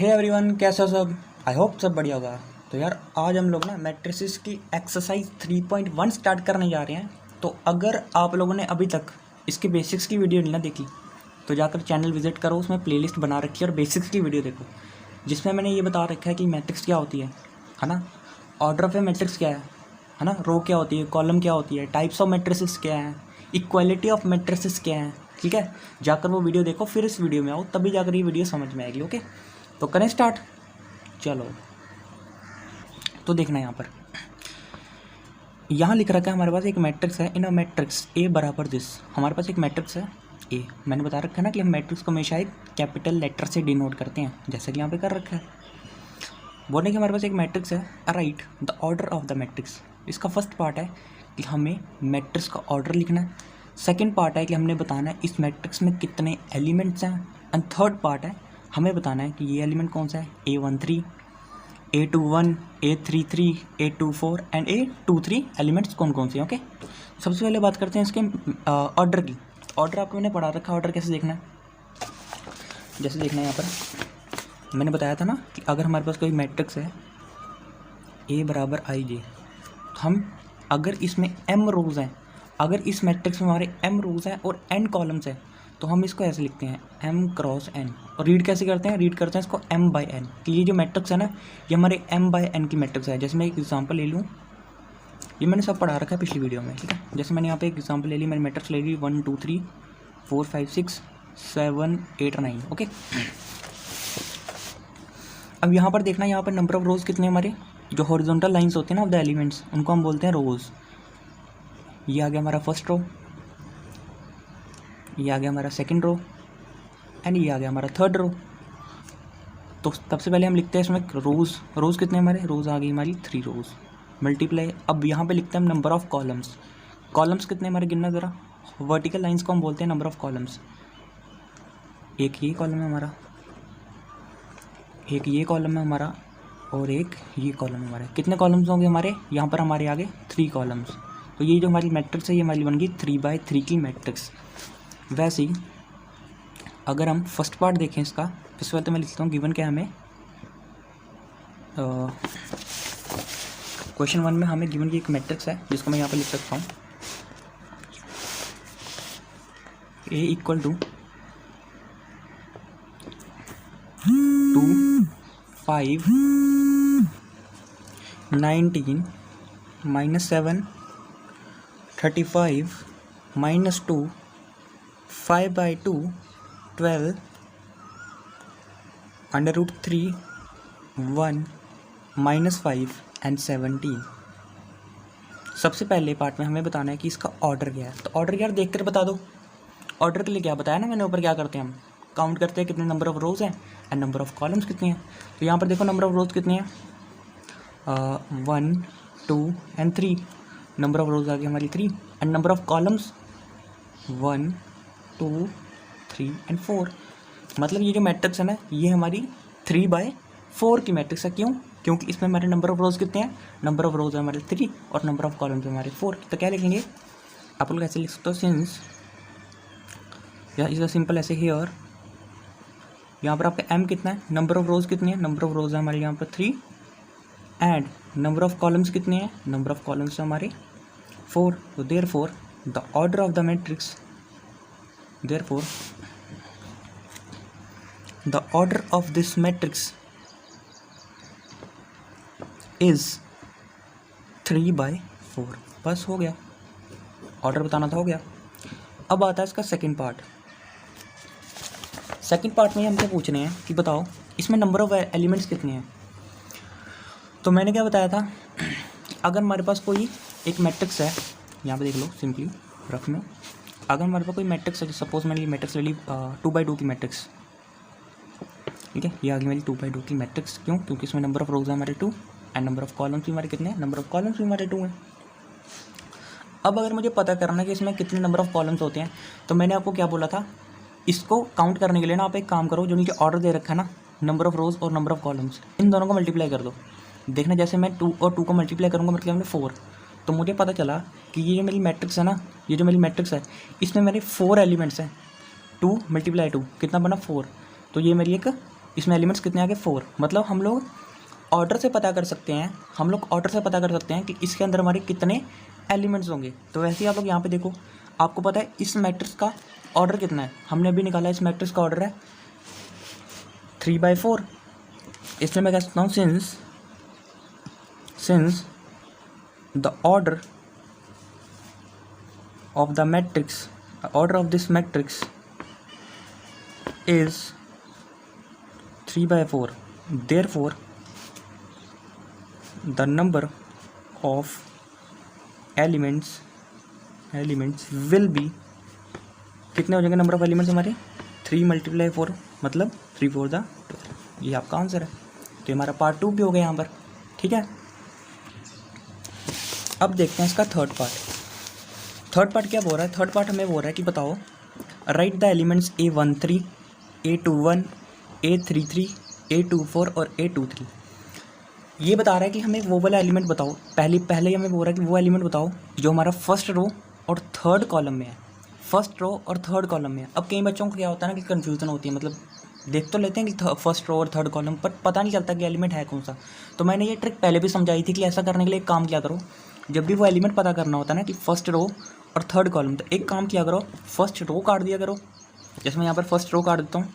Hey everyone, कैसा सब। I hope सब बढ़िया होगा। तो यार आज हम लोग ना मैट्रिसेस की एक्सरसाइज 3.1 स्टार्ट करने जा रहे हैं। तो अगर आप लोगों ने अभी तक इसके बेसिक्स की वीडियो नहीं ना देखी तो जाकर चैनल विजिट करो, उसमें प्लेलिस्ट बना रखी है और बेसिक्स की वीडियो देखो, जिसमें मैंने ये बता रखा है कि मैट्रिक्स क्या होती है ना, ऑर्डर ऑफ ए मैट्रिक्स क्या है ना, रो क्या होती है, कॉलम क्या होती है, टाइप्स ऑफ मैट्रिसेस क्या है, इक्वालिटी ऑफ मैट्रिसेस क्या है। ठीक है, जाकर वो वीडियो देखो, फिर इस वीडियो में आओ, तभी जाकर ये वीडियो समझ में आएगी। ओके, तो करें स्टार्ट। चलो, तो देखना यहाँ लिख रखा है हमारे पास एक मैट्रिक्स है। इन अ मैट्रिक्स ए बराबर दिस, हमारे पास एक मैट्रिक्स है ए। मैंने बता रखा है ना कि हम मैट्रिक्स को हमेशा एक कैपिटल लेटर से डिनोट करते हैं, जैसे कि यहाँ पे कर रखा है। बोलने कि हमारे पास एक मैट्रिक्स है, right the order of the matrix. इसका फर्स्ट पार्ट है कि हमें मैट्रिक्स का ऑर्डर लिखना है। सेकेंड पार्ट है कि हमने बताना है इस मैट्रिक्स में कितने एलिमेंट्स हैं। एंड थर्ड पार्ट है हमें बताना है कि ये एलिमेंट कौन सा है, A13, A21, A33, A24 and A23 elements कौन कौन से हैं। ओके, सबसे पहले बात करते हैं इसके ऑर्डर की। ऑर्डर आपको मैंने पढ़ा रखा है, ऑर्डर कैसे देखना है। जैसे देखना है यहाँ पर मैंने बताया था ना कि अगर हमारे पास कोई मैट्रिक्स है A बराबर IJ, तो हम अगर इसमें M रोज़ हैं, अगर इस मैट्रिक्स में हमारे M रोज़ हैं और N कॉलम्स हैं, तो हम इसको ऐसे लिखते हैं M क्रॉस N। और रीड कैसे करते हैं, रीड करते हैं इसको M/N। कि ये जो मैट्रिक्स है ना, ये हमारे M/N की मैट्रिक्स है। जैसे मैं एक एग्जांपल ले लूँ, ये मैंने सब पढ़ा रखा है पिछली वीडियो में। ठीक है, जैसे मैंने यहाँ पे एक एग्जांपल ले ली, मैंने मैट्रिक्स ले ली 1 2 3 4 5 6 7 8 9। ओके, अब यहाँ पर देखना, यहाँ पर नंबर ऑफ रोज़ कितने हमारे, जो हॉरिजॉन्टल लाइंस होती हैं ना ऑफ द एलिमेंट्स, उनको हम बोलते हैं रोज़। ये आ गया हमारा फर्स्ट रो, ये आ गया हमारा सेकंड रो एंड ये आ गया हमारा थर्ड रो। तो सबसे पहले हम लिखते हैं इसमें रोज़। रोज़ कितने हमारे, रोज़ आ गई हमारी 3 रोज़ मल्टीप्लाई। अब यहाँ पे लिखते हैं हम नंबर ऑफ़ कॉलम्स। कॉलम्स कितने हमारे, गिनना ज़रा। वर्टिकल लाइंस को हम बोलते हैं नंबर ऑफ़ कॉलम्स। एक ये कॉलम है हमारा, एक ये कॉलम है हमारा और एक ये कॉलम है हमारा। कितने कॉलम्स होंगे हमारे, यहाँ पर हमारे आगे 3 कॉलम्स। तो ये जो हमारी मैट्रिक्स है ये हमारी बन गई 3/3 की मैट्रिक्स। वैसे ही अगर हम फर्स्ट पार्ट देखें इसका, सबसे पहले तो मैं लिखता हूँ गिवन क्या है हमें। क्वेश्चन 1 में हमें गिवन की एक मैट्रिक्स है जिसको मैं यहाँ पर लिख सकता हूँ A = 2 5 19 -7 35 -2 5/2 12 √3 1 -5 एंड 17। सबसे पहले पार्ट में हमें बताना है कि इसका ऑर्डर क्या है। तो ऑर्डर क्या देख कर बता दो। ऑर्डर के लिए क्या बताया ना मैंने ऊपर, क्या करते हैं हम काउंट करते हैं कितने नंबर ऑफ रोज़ हैं एंड नंबर ऑफ कॉलम्स कितने हैं। तो यहाँ पर देखो नंबर ऑफ रोज़ कितने हैं, 1 2 एंड 3। नंबर ऑफ रोज़ आ गई हमारी 3 and number of columns 1 2 3 and 4। मतलब ये जो मैट्रिक्स है ना, ये हमारी 3/4 की मैट्रिक्स है। क्यों, क्योंकि इसमें हमारे नंबर ऑफ रोज़ कितने हैं, नंबर ऑफ रोज़ है हमारे 3 और नंबर ऑफ कॉलम्स है हमारे 4। तो क्या लिखेंगे, आप लोग ऐसे लिख सकते हो, सिंस, या इज सिंपल ऐसे ही। और यहाँ पर आपका M कितना है, नंबर ऑफ रोज़ कितनी है, नंबर ऑफ रोज़ है हमारे यहाँ पर 3 एंड नंबर ऑफ कॉलम्स कितने हैं, नंबर ऑफ कॉलम्स है हमारे 4। तो therefore the order of the matrix, therefore the order of this matrix is 3/4। बस हो गया, ऑर्डर बताना था, हो गया। अब आता है इसका सेकंड पार्ट। सेकंड पार्ट में हमसे पूछ रहे हैं कि बताओ इसमें नंबर ऑफ एलिमेंट्स कितने हैं। तो मैंने क्या बताया था, अगर हमारे पास कोई एक मैट्रिक्स है, यहाँ पे देख लो सिंपली रफ में, अगर हमारे पास कोई मैट्रिक्स है, सपोज मैंने ये मैट्रिक्स ले ली 2/2 की मैट्रिक्स। ठीक है, ये आ गई मेरी 2/2 की मैट्रिक्स। क्यों, क्योंकि इसमें नंबर ऑफ रोज है हमारे 2 एंड नंबर ऑफ कॉलम्स भी हमारे कितने हैं, नंबर ऑफ कॉलम्स भी हमारे 2 हैं। अब अगर मुझे पता करना है कि इसमें कितने नंबर ऑफ कॉलम्स होते हैं, तो मैंने आपको क्या बोला था, इसको काउंट करने के लिए ना आप एक काम करो, जो नीचे ऑर्डर दे रखा है ना, नंबर ऑफ रोज और नंबर ऑफ कॉलम्स, इन दोनों को मल्टीप्लाई कर दो। देखना, जैसे मैं 2 और 2 को मल्टीप्लाई करूँगा मतलब हमने 4, तो मुझे पता चला कि ये जो मेरी मैट्रिक्स है ना, ये जो मेरी मैट्रिक्स है, इसमें मेरे 4 एलिमेंट्स हैं। 2 × 2 कितना बना, 4। तो ये मेरी एक इसमें एलिमेंट्स कितने आ गए 4। मतलब हम लोग ऑर्डर से पता कर सकते हैं कि इसके अंदर हमारे कितने एलिमेंट्स होंगे। तो वैसे ही आप लोग यहाँ पे देखो, आपको पता है इस मैट्रिक्स का ऑर्डर कितना है, हमने अभी निकाला, इस मैट्रिक्स का ऑर्डर है 3/4। इसमें मैं कह सकता हूँ since the order of this matrix is 3/4, therefore the number of elements will be, कितने हो जाएंगे नंबर ऑफ एलिमेंट्स हमारे 3 × 4 मतलब 3 4 12। ये आपका आंसर है। तो हमारा पार्ट 2 भी हो गया यहाँ पर। ठीक है, अब देखते हैं इसका थर्ड पार्ट क्या बोल रहा है। थर्ड पार्ट हमें बोल रहा है कि बताओ right the elements A13, A21, A33, A24 और A23। ये बता रहा है कि हमें वो वाला एलिमेंट बताओ। पहले हमें बोल रहा है कि वो एलिमेंट बताओ जो हमारा फर्स्ट रो और थर्ड कॉलम में है। अब कई बच्चों को क्या होता है ना कि कन्फ्यूज़न होती है, मतलब देख तो लेते हैं कि फर्स्ट रो और थर्ड कॉलम पर पता नहीं चलता कि एलिमेंट है कौन सा। तो मैंने ये ट्रिक पहले भी समझाई थी कि ऐसा करने के लिए एक काम किया करो, जब भी वो एलिमेंट पता करना होता है ना कि फर्स्ट रो और थर्ड कॉलम, तो एक काम किया करो, फर्स्ट रो काट दिया करो। जैसे मैं यहाँ पर फर्स्ट रो काट देता हूँ,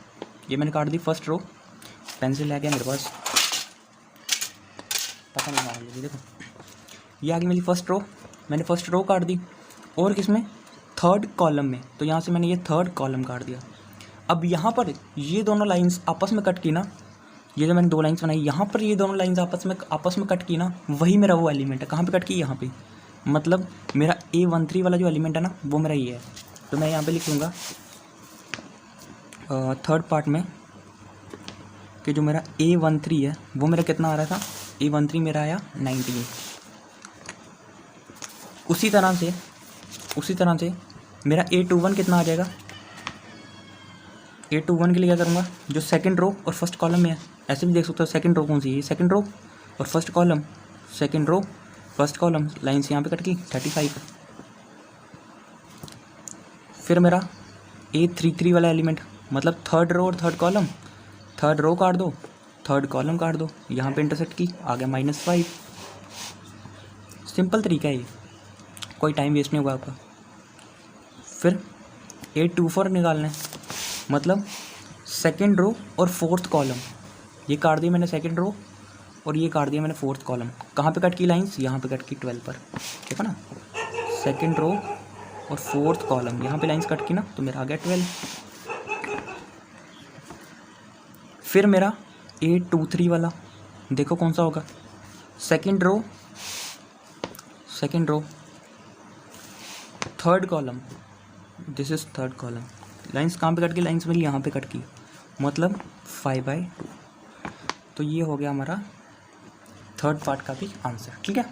ये मैंने काट दी फर्स्ट रो, पेंसिल है क्या मेरे पास, पता नहीं आ रही, देखो ये आ गई मेरी फर्स्ट रो, मैंने फर्स्ट रो काट दी। और किसमें, थर्ड कॉलम में, तो यहाँ से मैंने ये थर्ड कॉलम काट दिया। अब यहाँ पर ये दोनों लाइंस आपस में कट की ना, ये जो मैंने 2 लाइंस बनाई, यहाँ पर ये दोनों लाइंस आपस में कट की ना, वही मेरा वो एलिमेंट है। कहाँ पे कट की, यहाँ पे। मतलब मेरा A13 वाला जो एलिमेंट है ना, वो मेरा ये है। तो मैं यहाँ पे लिख लूँगा थर्ड पार्ट में कि जो मेरा A13 है वो मेरा कितना आ रहा था, A13 मेरा आया 19। उसी तरह से मेरा A21 कितना आ जाएगा। A21 के लिए क्या करूँगा, जो सेकंड रो और फर्स्ट कॉलम में है, ऐसे भी देख सकते हो सेकंड रो कौन सी है, सेकंड रो और first column, second row first column, lines यहाँ पे कट की 35। फिर मेरा A33 वाला एलिमेंट, मतलब थर्ड रो और थर्ड कॉलम, थर्ड रो काट दो, थर्ड कॉलम काट दो, यहाँ पे इंटरसेक्ट की, आ गया -5। सिंपल तरीका है ये, कोई टाइम वेस्ट नहीं होगा आपका। फिर A24 निकालना है, मतलब सेकंड रो और फोर्थ कॉलम, ये काट दिया मैंने सेकंड रो और ये काट दिया मैंने फोर्थ कॉलम। कहाँ पे कट की लाइंस, यहाँ पे कट की 12 पर, ठीक है ना। सेकंड रो और फोर्थ कॉलम, यहाँ पे लाइंस कट की ना, तो मेरा आ गया 12। फिर मेरा A23 वाला देखो कौन सा होगा, second row third column, this is third column. Lines कहाँ पे कट की, लाइंस मेरी यहाँ पे कट की, मतलब 5/2। तो ये हो गया हमारा थर्ड पार्ट का भी आंसर। ठीक है,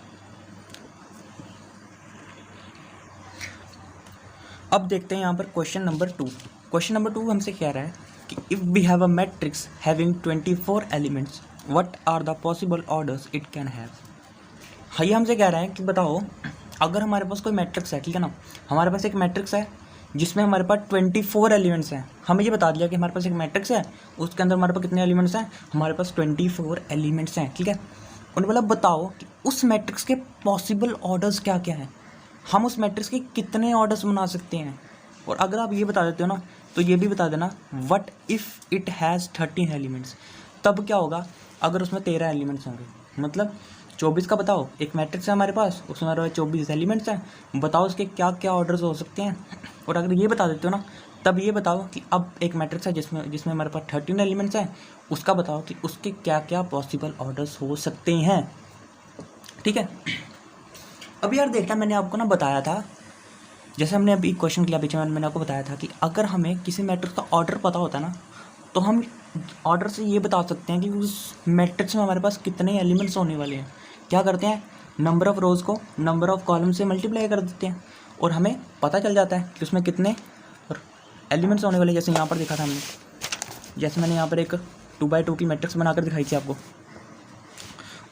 अब देखते हैं यहाँ पर क्वेश्चन नंबर 2। क्वेश्चन नंबर 2 हमसे कह रहा है कि if we have a matrix having 24 elements, what are the possible orders it can have. हाँ, ये हमसे कह रहा है कि बताओ अगर हमारे पास कोई मैट्रिक्स है, ठीक है ना, हमारे पास एक मैट्रिक्स है जिसमें हमारे पास 24 एलिमेंट्स हैं। हमें ये बता दिया कि हमारे पास एक मैट्रिक्स है, उसके अंदर हमारे पास कितने एलिमेंट्स हैं, हमारे पास 24 एलिमेंट्स हैं। ठीक है, उन्होंने बोला बताओ कि उस मैट्रिक्स के पॉसिबल ऑर्डर्स क्या क्या हैं, हम उस मैट्रिक्स के कितने ऑर्डर्स बना सकते हैं। और अगर आप ये बता देते हो ना, तो ये भी बता देना what if it has 13 elements, तब क्या होगा अगर उसमें 13 एलिमेंट्स होंगे। मतलब 24 का बताओ, एक मैट्रिक्स है हमारे पास, उसमें हमारे पास 24 एलिमेंट्स हैं, बताओ उसके क्या क्या ऑर्डर्स हो सकते हैं। और अगर ये बता देते हो ना, तब ये बताओ कि अब एक मैट्रिक्स है जिसमें हमारे पास 13 एलिमेंट्स हैं, उसका बताओ कि उसके क्या क्या पॉसिबल ऑर्डर्स हो सकते हैं। ठीक है, अभी यार देखना, मैंने आपको ना बताया था, जैसे हमने अभी क्वेश्चन किया पीछे, मैंने आपको बताया था कि अगर हमें किसी मैट्रिक्स का ऑर्डर पता होता है ना, तो हम ऑर्डर से ये बता सकते हैं कि उस मैट्रिक्स में हमारे पास कितने एलिमेंट्स होने वाले हैं। क्या करते हैं, नंबर ऑफ़ रोज़ को नंबर ऑफ़ कॉलम से मल्टीप्लाई कर देते हैं और हमें पता चल जाता है कि उसमें कितने एलिमेंट्स होने वाले। जैसे यहाँ पर देखा था हमने, जैसे मैंने यहाँ पर एक 2x2 की मैट्रिक्स बनाकर दिखाई थी आपको,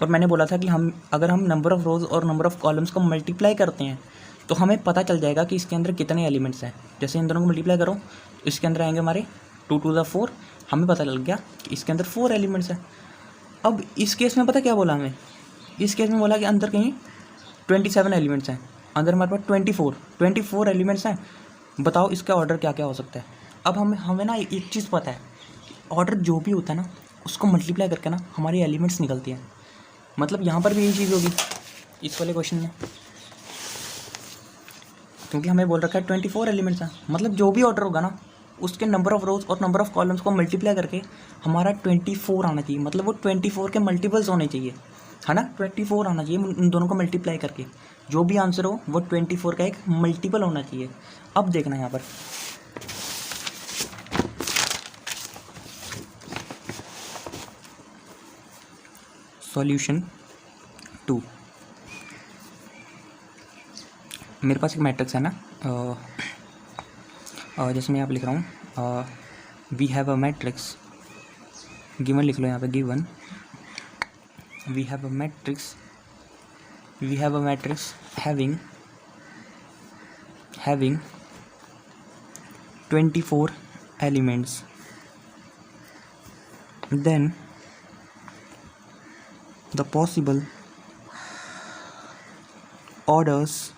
और मैंने बोला था कि अगर हम नंबर ऑफ़ रोज़ और नंबर ऑफ़ कॉलम्स को मल्टीप्लाई करते हैं तो हमें पता चल जाएगा कि इसके अंदर कितने एलिमेंट्स हैं। जैसे इन दोनों को मल्टीप्लाई करो, इसके अंदर आएंगे हमारे 2 × 4, हमें पता लग गया कि इसके अंदर 4 एलिमेंट्स हैं। अब इस केस में पता क्या बोला हमें, इस केस में बोला कि अंदर कहीं 27 एलिमेंट्स हैं, अंदर हमारे पास 24 एलिमेंट्स हैं। बताओ इसका ऑर्डर क्या क्या हो सकता है। अब हमें ना एक चीज़ पता है कि ऑर्डर जो भी होता है ना उसको मल्टीप्लाई करके ना हमारी एलिमेंट्स निकलती हैं। मतलब यहाँ पर भी यही चीज़ होगी इस वाले क्वेश्चन में, क्योंकि हमें बोल रखा है 24 एलिमेंट्स हैं। मतलब जो भी ऑर्डर होगा ना उसके नंबर ऑफ रोज और नंबर ऑफ कॉलम्स को मल्टीप्लाई करके हमारा 24 आना चाहिए। मतलब वो 24 के मल्टीपल्स होने चाहिए, है ना। 24 आना चाहिए उन दोनों को मल्टीप्लाई करके, जो भी आंसर हो वो 24 का एक मल्टीपल होना चाहिए। अब देखना यहाँ पर सॉल्यूशन 2। मेरे पास एक मैट्रिक्स है ना, जैसे मैं यहाँ पर लिख रहा हूँ, we have a matrix, given लिख लो यहाँ पे, given we have a matrix having 24 elements, then the possible orders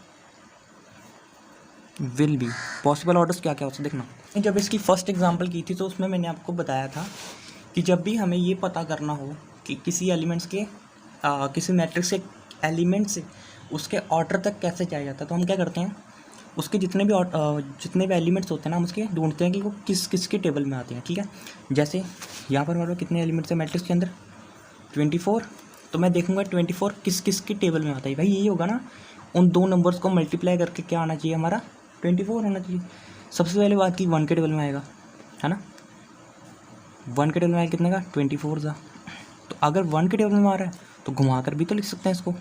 will be, possible orders क्या क्या होता है देखना। जब इसकी फर्स्ट एग्जांपल की थी तो उसमें मैंने आपको बताया था कि जब भी हमें ये पता करना हो कि किसी एलिमेंट्स के किसी मैट्रिक्स के एलिमेंट से उसके ऑर्डर तक कैसे जाया जाता है, तो हम क्या करते हैं, उसके जितने भी एलिमेंट्स होते हैं ना हम उसके ढूंढते हैं कि वो किस के टेबल में आते हैं। ठीक है, जैसे यहाँ पर हमारे कितने एलिमेंट्स हैं मैट्रिक्स के अंदर, 24। तो मैं देखूंगा 24 किस के टेबल में आता है। भाई यही होगा ना, उन दो नंबर्स को मल्टीप्लाई करके क्या आना चाहिए, हमारा 24 होना चाहिए। सबसे पहले बात की 1 के टेबल में आएगा, है ना। 1 के टेबल में आएगा कितने का, 24 का। तो अगर 1 के टेबल में आ रहा है तो घुमा कर भी तो लिख सकते हैं इसको,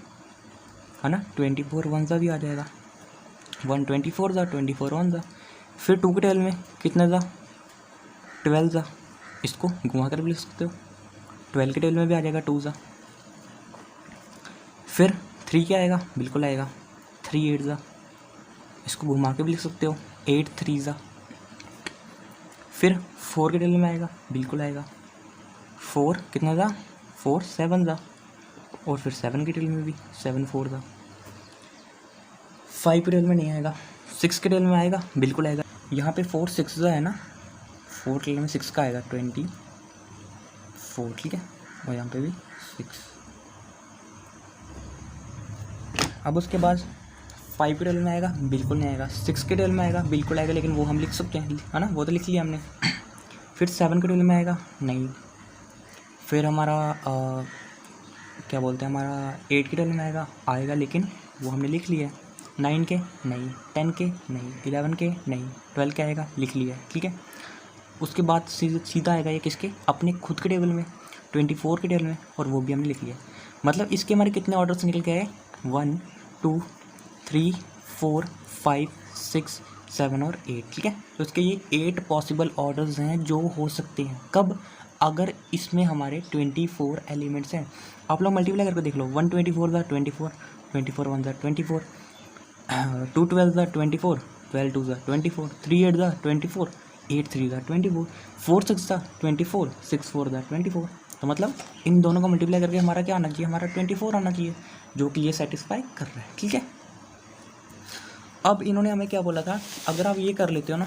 है ना। 24 1 सा भी आ जाएगा, 1 24 सा, 24 1 सा। फिर 2 के टेबल में कितने सा, 12 सा, इसको घुमा कर भी लिख सकते हो। 12 के टेबल में भी आ जाएगा 2 सा। फिर 3 क्या आएगा, बिल्कुल आएगा 3 8 सा, इसको घुमा के भी लिख सकते हो 8 3 सा। फिर 4 के टेबल में आएगा, बिल्कुल आएगा 4 कितना था, 4 7 था। और फिर 7 के टेबल में भी 7 4 था। 5 के टेबल में नहीं आएगा, 6 के टेबल में आएगा, बिल्कुल आएगा। यहाँ पे 4 6 है ना, 4 के टेबल में 6 का आएगा 24, ठीक है। और यहाँ पे भी 6। अब उसके बाद 5 के टेबल में आएगा, बिल्कुल नहीं आएगा। 6 के टेबल में आएगा, बिल्कुल आएगा, लेकिन वो हम लिख सकते हैं, है ना, वो तो लिख लिया हमने। फिर 7 के टेबल में आएगा, नहीं। फिर हमारा क्या बोलते हैं, हमारा 8 के टेबल में आएगा लेकिन वो हमने लिख लिया है। 9 के नहीं, 10 के नहीं, 11 के नहीं, 12 के आएगा, लिख लिया है, ठीक है। उसके बाद सीधा आएगा ये किसके, अपने खुद के टेबल में, 24 के टेबल में, और वो भी हमने लिख लिया। मतलब इसके हमारे कितने ऑर्डर्स निकल के आए, 1 2 3 4 5 6 7 और 8, ठीक है। तो इसके ये 8 पॉसिबल ऑर्डर्स हैं जो हो सकते हैं। कब, अगर इसमें हमारे 24 एलिमेंट्स हैं। आप लोग मल्टीप्लाई करके देख लो, 1 24 था 24, 24 1 था 24, 2 12 था 24, 12 2 था 24, 3 8 था 24, 8 3 था 24, 4 6 था 24, 6 4 था 24। तो मतलब इन दोनों को मल्टीप्लाई करके हमारा क्या आना चाहिए, हमारा 24 आना चाहिए, जो कि ये सेटिस्फाई कर रहा है, ठीक है। अब इन्होंने हमें क्या बोला था, अगर आप ये कर लेते हो ना,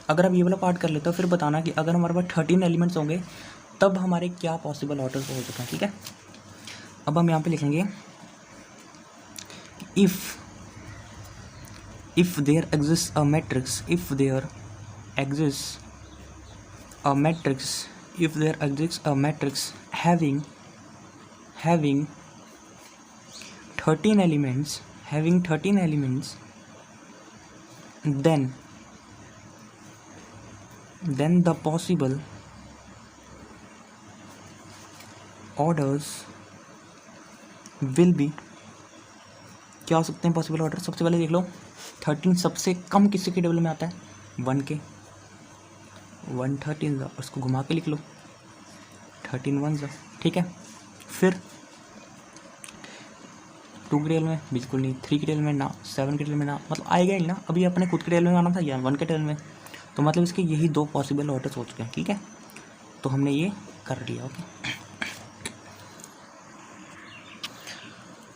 अगर आप ये वाला पार्ट कर लेते हो, फिर बताना कि अगर हमारे पास 13 एलिमेंट्स होंगे तब हमारे क्या पॉसिबल ऑर्डर्स हो सकते हैं, ठीक है। अब हम यहाँ पे लिखेंगे if there exists a matrix having 13 elements, then the possible orders will be, क्या हो सकते हैं पॉसिबल ऑर्डर। सबसे पहले देख लो, 13 सबसे कम किसी के टेबल में आता है, 1 के, 1 13 सा, उसको घुमा के लिख लो 13 1 सा, ठीक है। फिर 2 के टेबल में बिल्कुल नहीं, 3 के टेबल में ना, 7 के टेबल में ना, मतलब आएगा ही ना। अभी अपने खुद के टेबल में आना था या 1 के टेबल में, तो मतलब इसके यही दो पॉसिबल ऑर्डर्स हो चुके हैं, ठीक है। तो हमने ये कर लिया, ओके।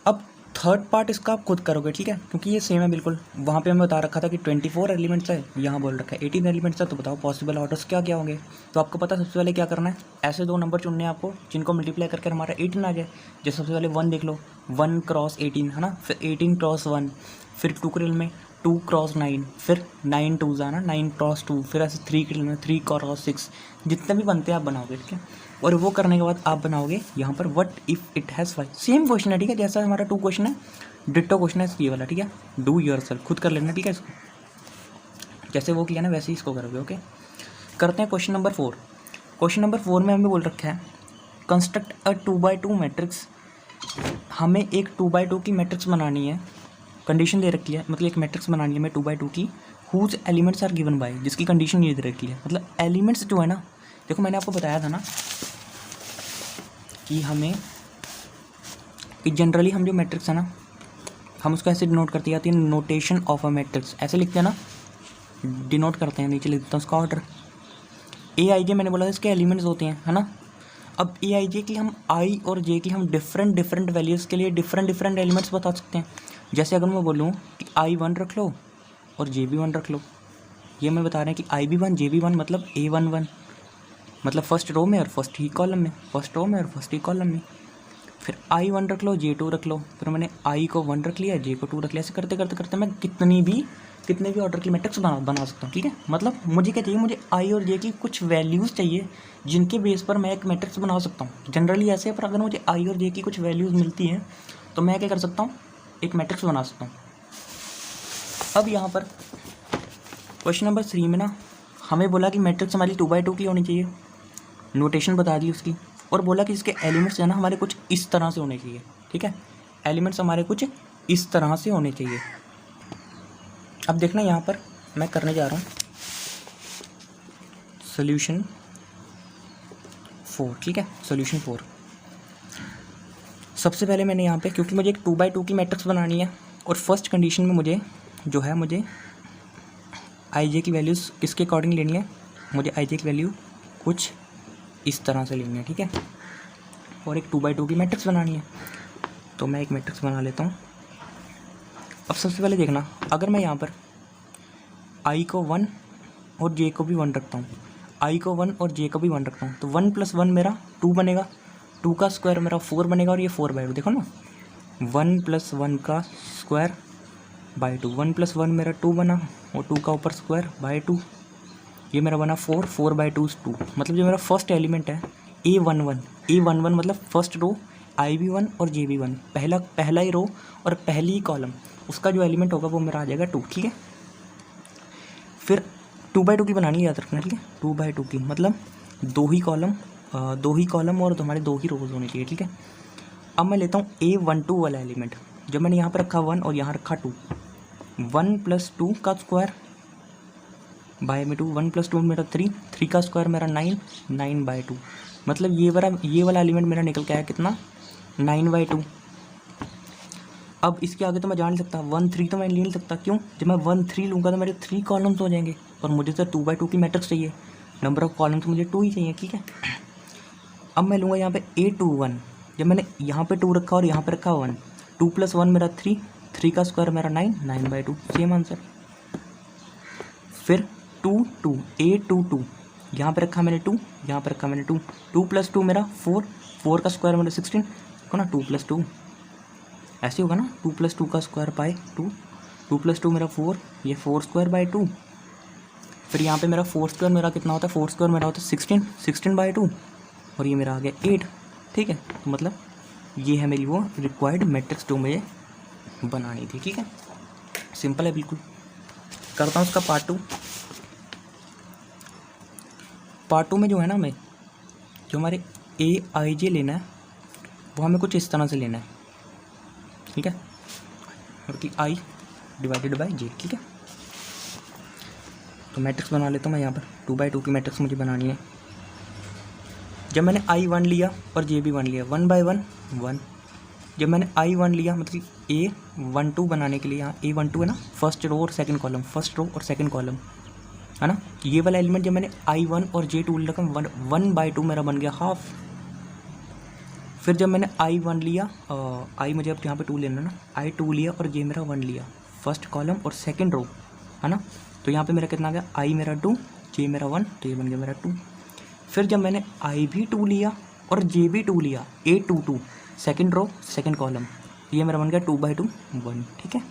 अब थर्ड पार्ट इसका आप खुद करोगे, ठीक है, क्योंकि ये सेम है बिल्कुल। वहाँ पे हमें बता रखा था कि 24 एलिमेंट्स है, यहाँ बोल रखा है 18 एलिमेंट्स है। तो बताओ पॉसिबल ऑर्डर्स क्या क्या होंगे। तो आपको पता सबसे पहले क्या करना है, ऐसे दो नंबर चुनने हैं आपको जिनको मल्टीप्लाई करके हमारा 18 आ जाए। जैसे सबसे पहले 1 देख लो, 1 क्रॉस 18 है ना, फिर 18 क्रॉस 1, फिर 2 के रियल में 2 क्रॉस 9, फिर 9 2 जाना 9 क्रॉस 2, फिर ऐसे 3 के रियल में 3 क्रॉस 6, जितने भी बनते हैं आप बनाओगे, ठीक है। और वो करने के बाद आप बनाओगे यहाँ पर what if it has 5। Same question है, ठीक है, जैसा हमारा 2 क्वेश्चन है, डिट्टो क्वेश्चन है ये वाला, ठीक है। डू योरसेल्फ, खुद कर लेना, ठीक है। इसको जैसे वो किया ना वैसे ही इसको करोगे, ओके। करते हैं क्वेश्चन नंबर 4। क्वेश्चन नंबर 4 में हमें बोल रखा है कंस्ट्रक्ट अ 2x2 मैट्रिक्स। हमें एक 2x2 की मैट्रिक्स बनानी है, कंडीशन दे रखी है, मतलब एक मैट्रिक्स बनानी है हमें 2x2 की, whose elements are given by, जिसकी कंडीशन ये दे रखी है। मतलब एलिमेंट्स जो है ना, देखो मैंने आपको बताया था ना कि हमें कि जनरली हम जो मैट्रिक्स है ना, हम उसको ऐसे डिनोट करते जाती है, नोटेशन ऑफ अ मैट्रिक्स ऐसे लिखते हैं ना, डिनोट करते हैं, नीचे लिखते हैं उसका ऑर्डर। ए आई जे मैंने बोला था इसके एलिमेंट्स होते हैं, है ना। अब ए आई जे की हम आई और जे की हम डिफरेंट वैल्यूज़ के लिए डिफरेंट एलिमेंट्स बता सकते हैं। जैसे अगर मैं बोलूँ कि I1 रख लो और जे भी 1 रख लो, ये मैं बता रहे हैं कि आई भी 1 जे भी 1 मतलब A11, मतलब फर्स्ट रो में और फर्स्ट ही कॉलम में, फर्स्ट रो में और फर्स्ट ही कॉलम में। फिर I1 रख लो, J2 रख लो, फिर मैंने I को 1 रख लिया, J को 2 रख लिया। ऐसे करते करते मैं कितने भी ऑर्डर की मैट्रिक्स बना सकता हूँ, ठीक है। मतलब मुझे क्या चाहिए, मुझे I और J की कुछ वैल्यूज़ चाहिए जिनके बेस पर मैं एक मैट्रिक्स बना सकता हूँ। जनरली ऐसे है, पर अगर मुझे I और J की कुछ वैल्यूज़ मिलती हैं तो मैं क्या कर सकता हूँ, एक मैट्रिक्स बना सकता हूँ। अब यहाँ पर क्वेश्चन नंबर 3 में ना हमें बोला कि मैट्रिक्स हमारी 2x2 की होनी चाहिए, नोटेशन बता दी उसकी, और बोला कि इसके एलिमेंट्स जो है ना हमारे कुछ इस तरह से होने चाहिए, ठीक है। एलिमेंट्स हमारे कुछ इस तरह से होने चाहिए। अब देखना यहाँ पर मैं करने जा रहा हूँ सोल्यूशन 4, ठीक है। सोल्यूशन 4 सबसे पहले मैंने यहाँ पे, क्योंकि मुझे एक 2x2 की मैट्रिक्स बनानी है और फर्स्ट कंडीशन में मुझे जो है, मुझे आई जे की वैल्यूज़ किसके अकॉर्डिंग लेनी है, मुझे आई जे की वैल्यू कुछ इस तरह से लेनी है, ठीक है। और एक 2x2 की मैट्रिक्स बनानी है, तो मैं एक मैट्रिक्स बना लेता हूँ। अब सबसे पहले देखना, अगर मैं यहाँ पर I को 1 और J को भी 1 रखता हूँ, I को 1 और J को भी 1 रखता हूँ, तो 1 + 1 मेरा 2 बनेगा, 2 का स्क्वायर मेरा 4 बनेगा, और ये 4/2, देखो ना 1 + 1 का स्क्वायर बाई 2, 1 + 1 मेरा 2 बना, और 2 का ऊपर स्क्वायर बाई 2, ये मेरा बना 4, 4/2 2। मतलब जो मेरा फर्स्ट एलिमेंट है A11 मतलब फर्स्ट रो I भी 1 और J भी 1, पहला ही रो और पहली ही कॉलम, उसका जो एलिमेंट होगा वो मेरा आ जाएगा 2, ठीक है। फिर 2/2 की बनानी याद रखना, ठीक है। 2/2 की मतलब दो ही कॉलम और हमारे 2 ही रोज होने चाहिए, ठीक है। अब मैं लेता हूँ A12 वाला एलिमेंट, जब मैंने यहाँ पर रखा 1 और यहाँ रखा 2, 1 + 2 का स्क्वायर बाय में 2, 1 + 2 मेरा 3, 3 का स्क्वायर मेरा 9, 9/2। मतलब ये वाला एलिमेंट मेरा निकल के आया कितना, 9/2। अब इसके आगे तो मैं जान नहीं सकता, 1 3 तो मैं ले नहीं सकता, क्यों, जब मैं 1 3 लूँगा तो मेरे 3 कॉलम्स हो जाएंगे, और मुझे तो 2/2 की मैट्रिक्स चाहिए, नंबर ऑफ कॉलम्स मुझे 2 ही चाहिए, ठीक है। अब मैं लूँगा यहाँ पे A21, जब मैंने यहाँ पे 2 रखा और यहाँ पे रखा 1, 2 + 1 मेरा 3, 3 का स्क्वायर मेरा 9, 9/2, सेम आंसर। फिर 2 2 A22, यहाँ पे रखा मैंने 2, यहाँ पे रखा मैंने 2, 2 + 2 मेरा 4, 4 का स्क्वायर मेरा 16, देखो ना 2 + 2 ऐसे होगा ना, 2 + 2 का स्क्वायर बाय 2, 2 + 2 मेरा 4, ये 4 स्क्वायर बाय 2। फिर यहाँ पे मेरा 4 स्क्वायर मेरा कितना होता है, 4 स्क्वायर मेरा होता है 16, 16/2, और ये मेरा आ गया 8, ठीक है। तो मतलब ये है मेरी वो रिक्वायर्ड मैट्रिक्स जो मुझे बनानी थी, ठीक है। सिंपल है बिल्कुल। करता हूँ उसका पार्ट टू में जो है ना, हमें जो हमारे AIJ लेना है वो हमें कुछ इस तरह से लेना है, ठीक है, और कि I / J, ठीक है। तो मैट्रिक्स बना लेता हूँ मैं यहाँ पर, 2/2 की मैट्रिक्स मुझे बनानी है। जब मैंने I1 लिया और J भी 1 लिया, 1/1 1, जब मैंने I1 लिया मतलब A12 बनाने के लिए, यहाँ A12 है ना, फर्स्ट रो और सेकंड कॉलम, फर्स्ट रो और सेकंड कॉलम, है ना। ये वाला एलिमेंट जब मैंने I1 और J2 रखा 1/2 मेरा बन गया हाफ। फिर जब मैंने I1 लिया, I मुझे अब यहाँ पे 2 लेना ना, I2 लिया और J मेरा 1 लिया, फर्स्ट कॉलम और सेकंड रो, है ना। तो यहाँ पे मेरा कितना आ गया, I मेरा 2, J मेरा 1, तो ये बन गया मेरा 2। फिर जब मैंने I भी 2 लिया और J भी 2 लिया, A2 second row second column, ये मेरा बन गया 2/2 1। ठीक है,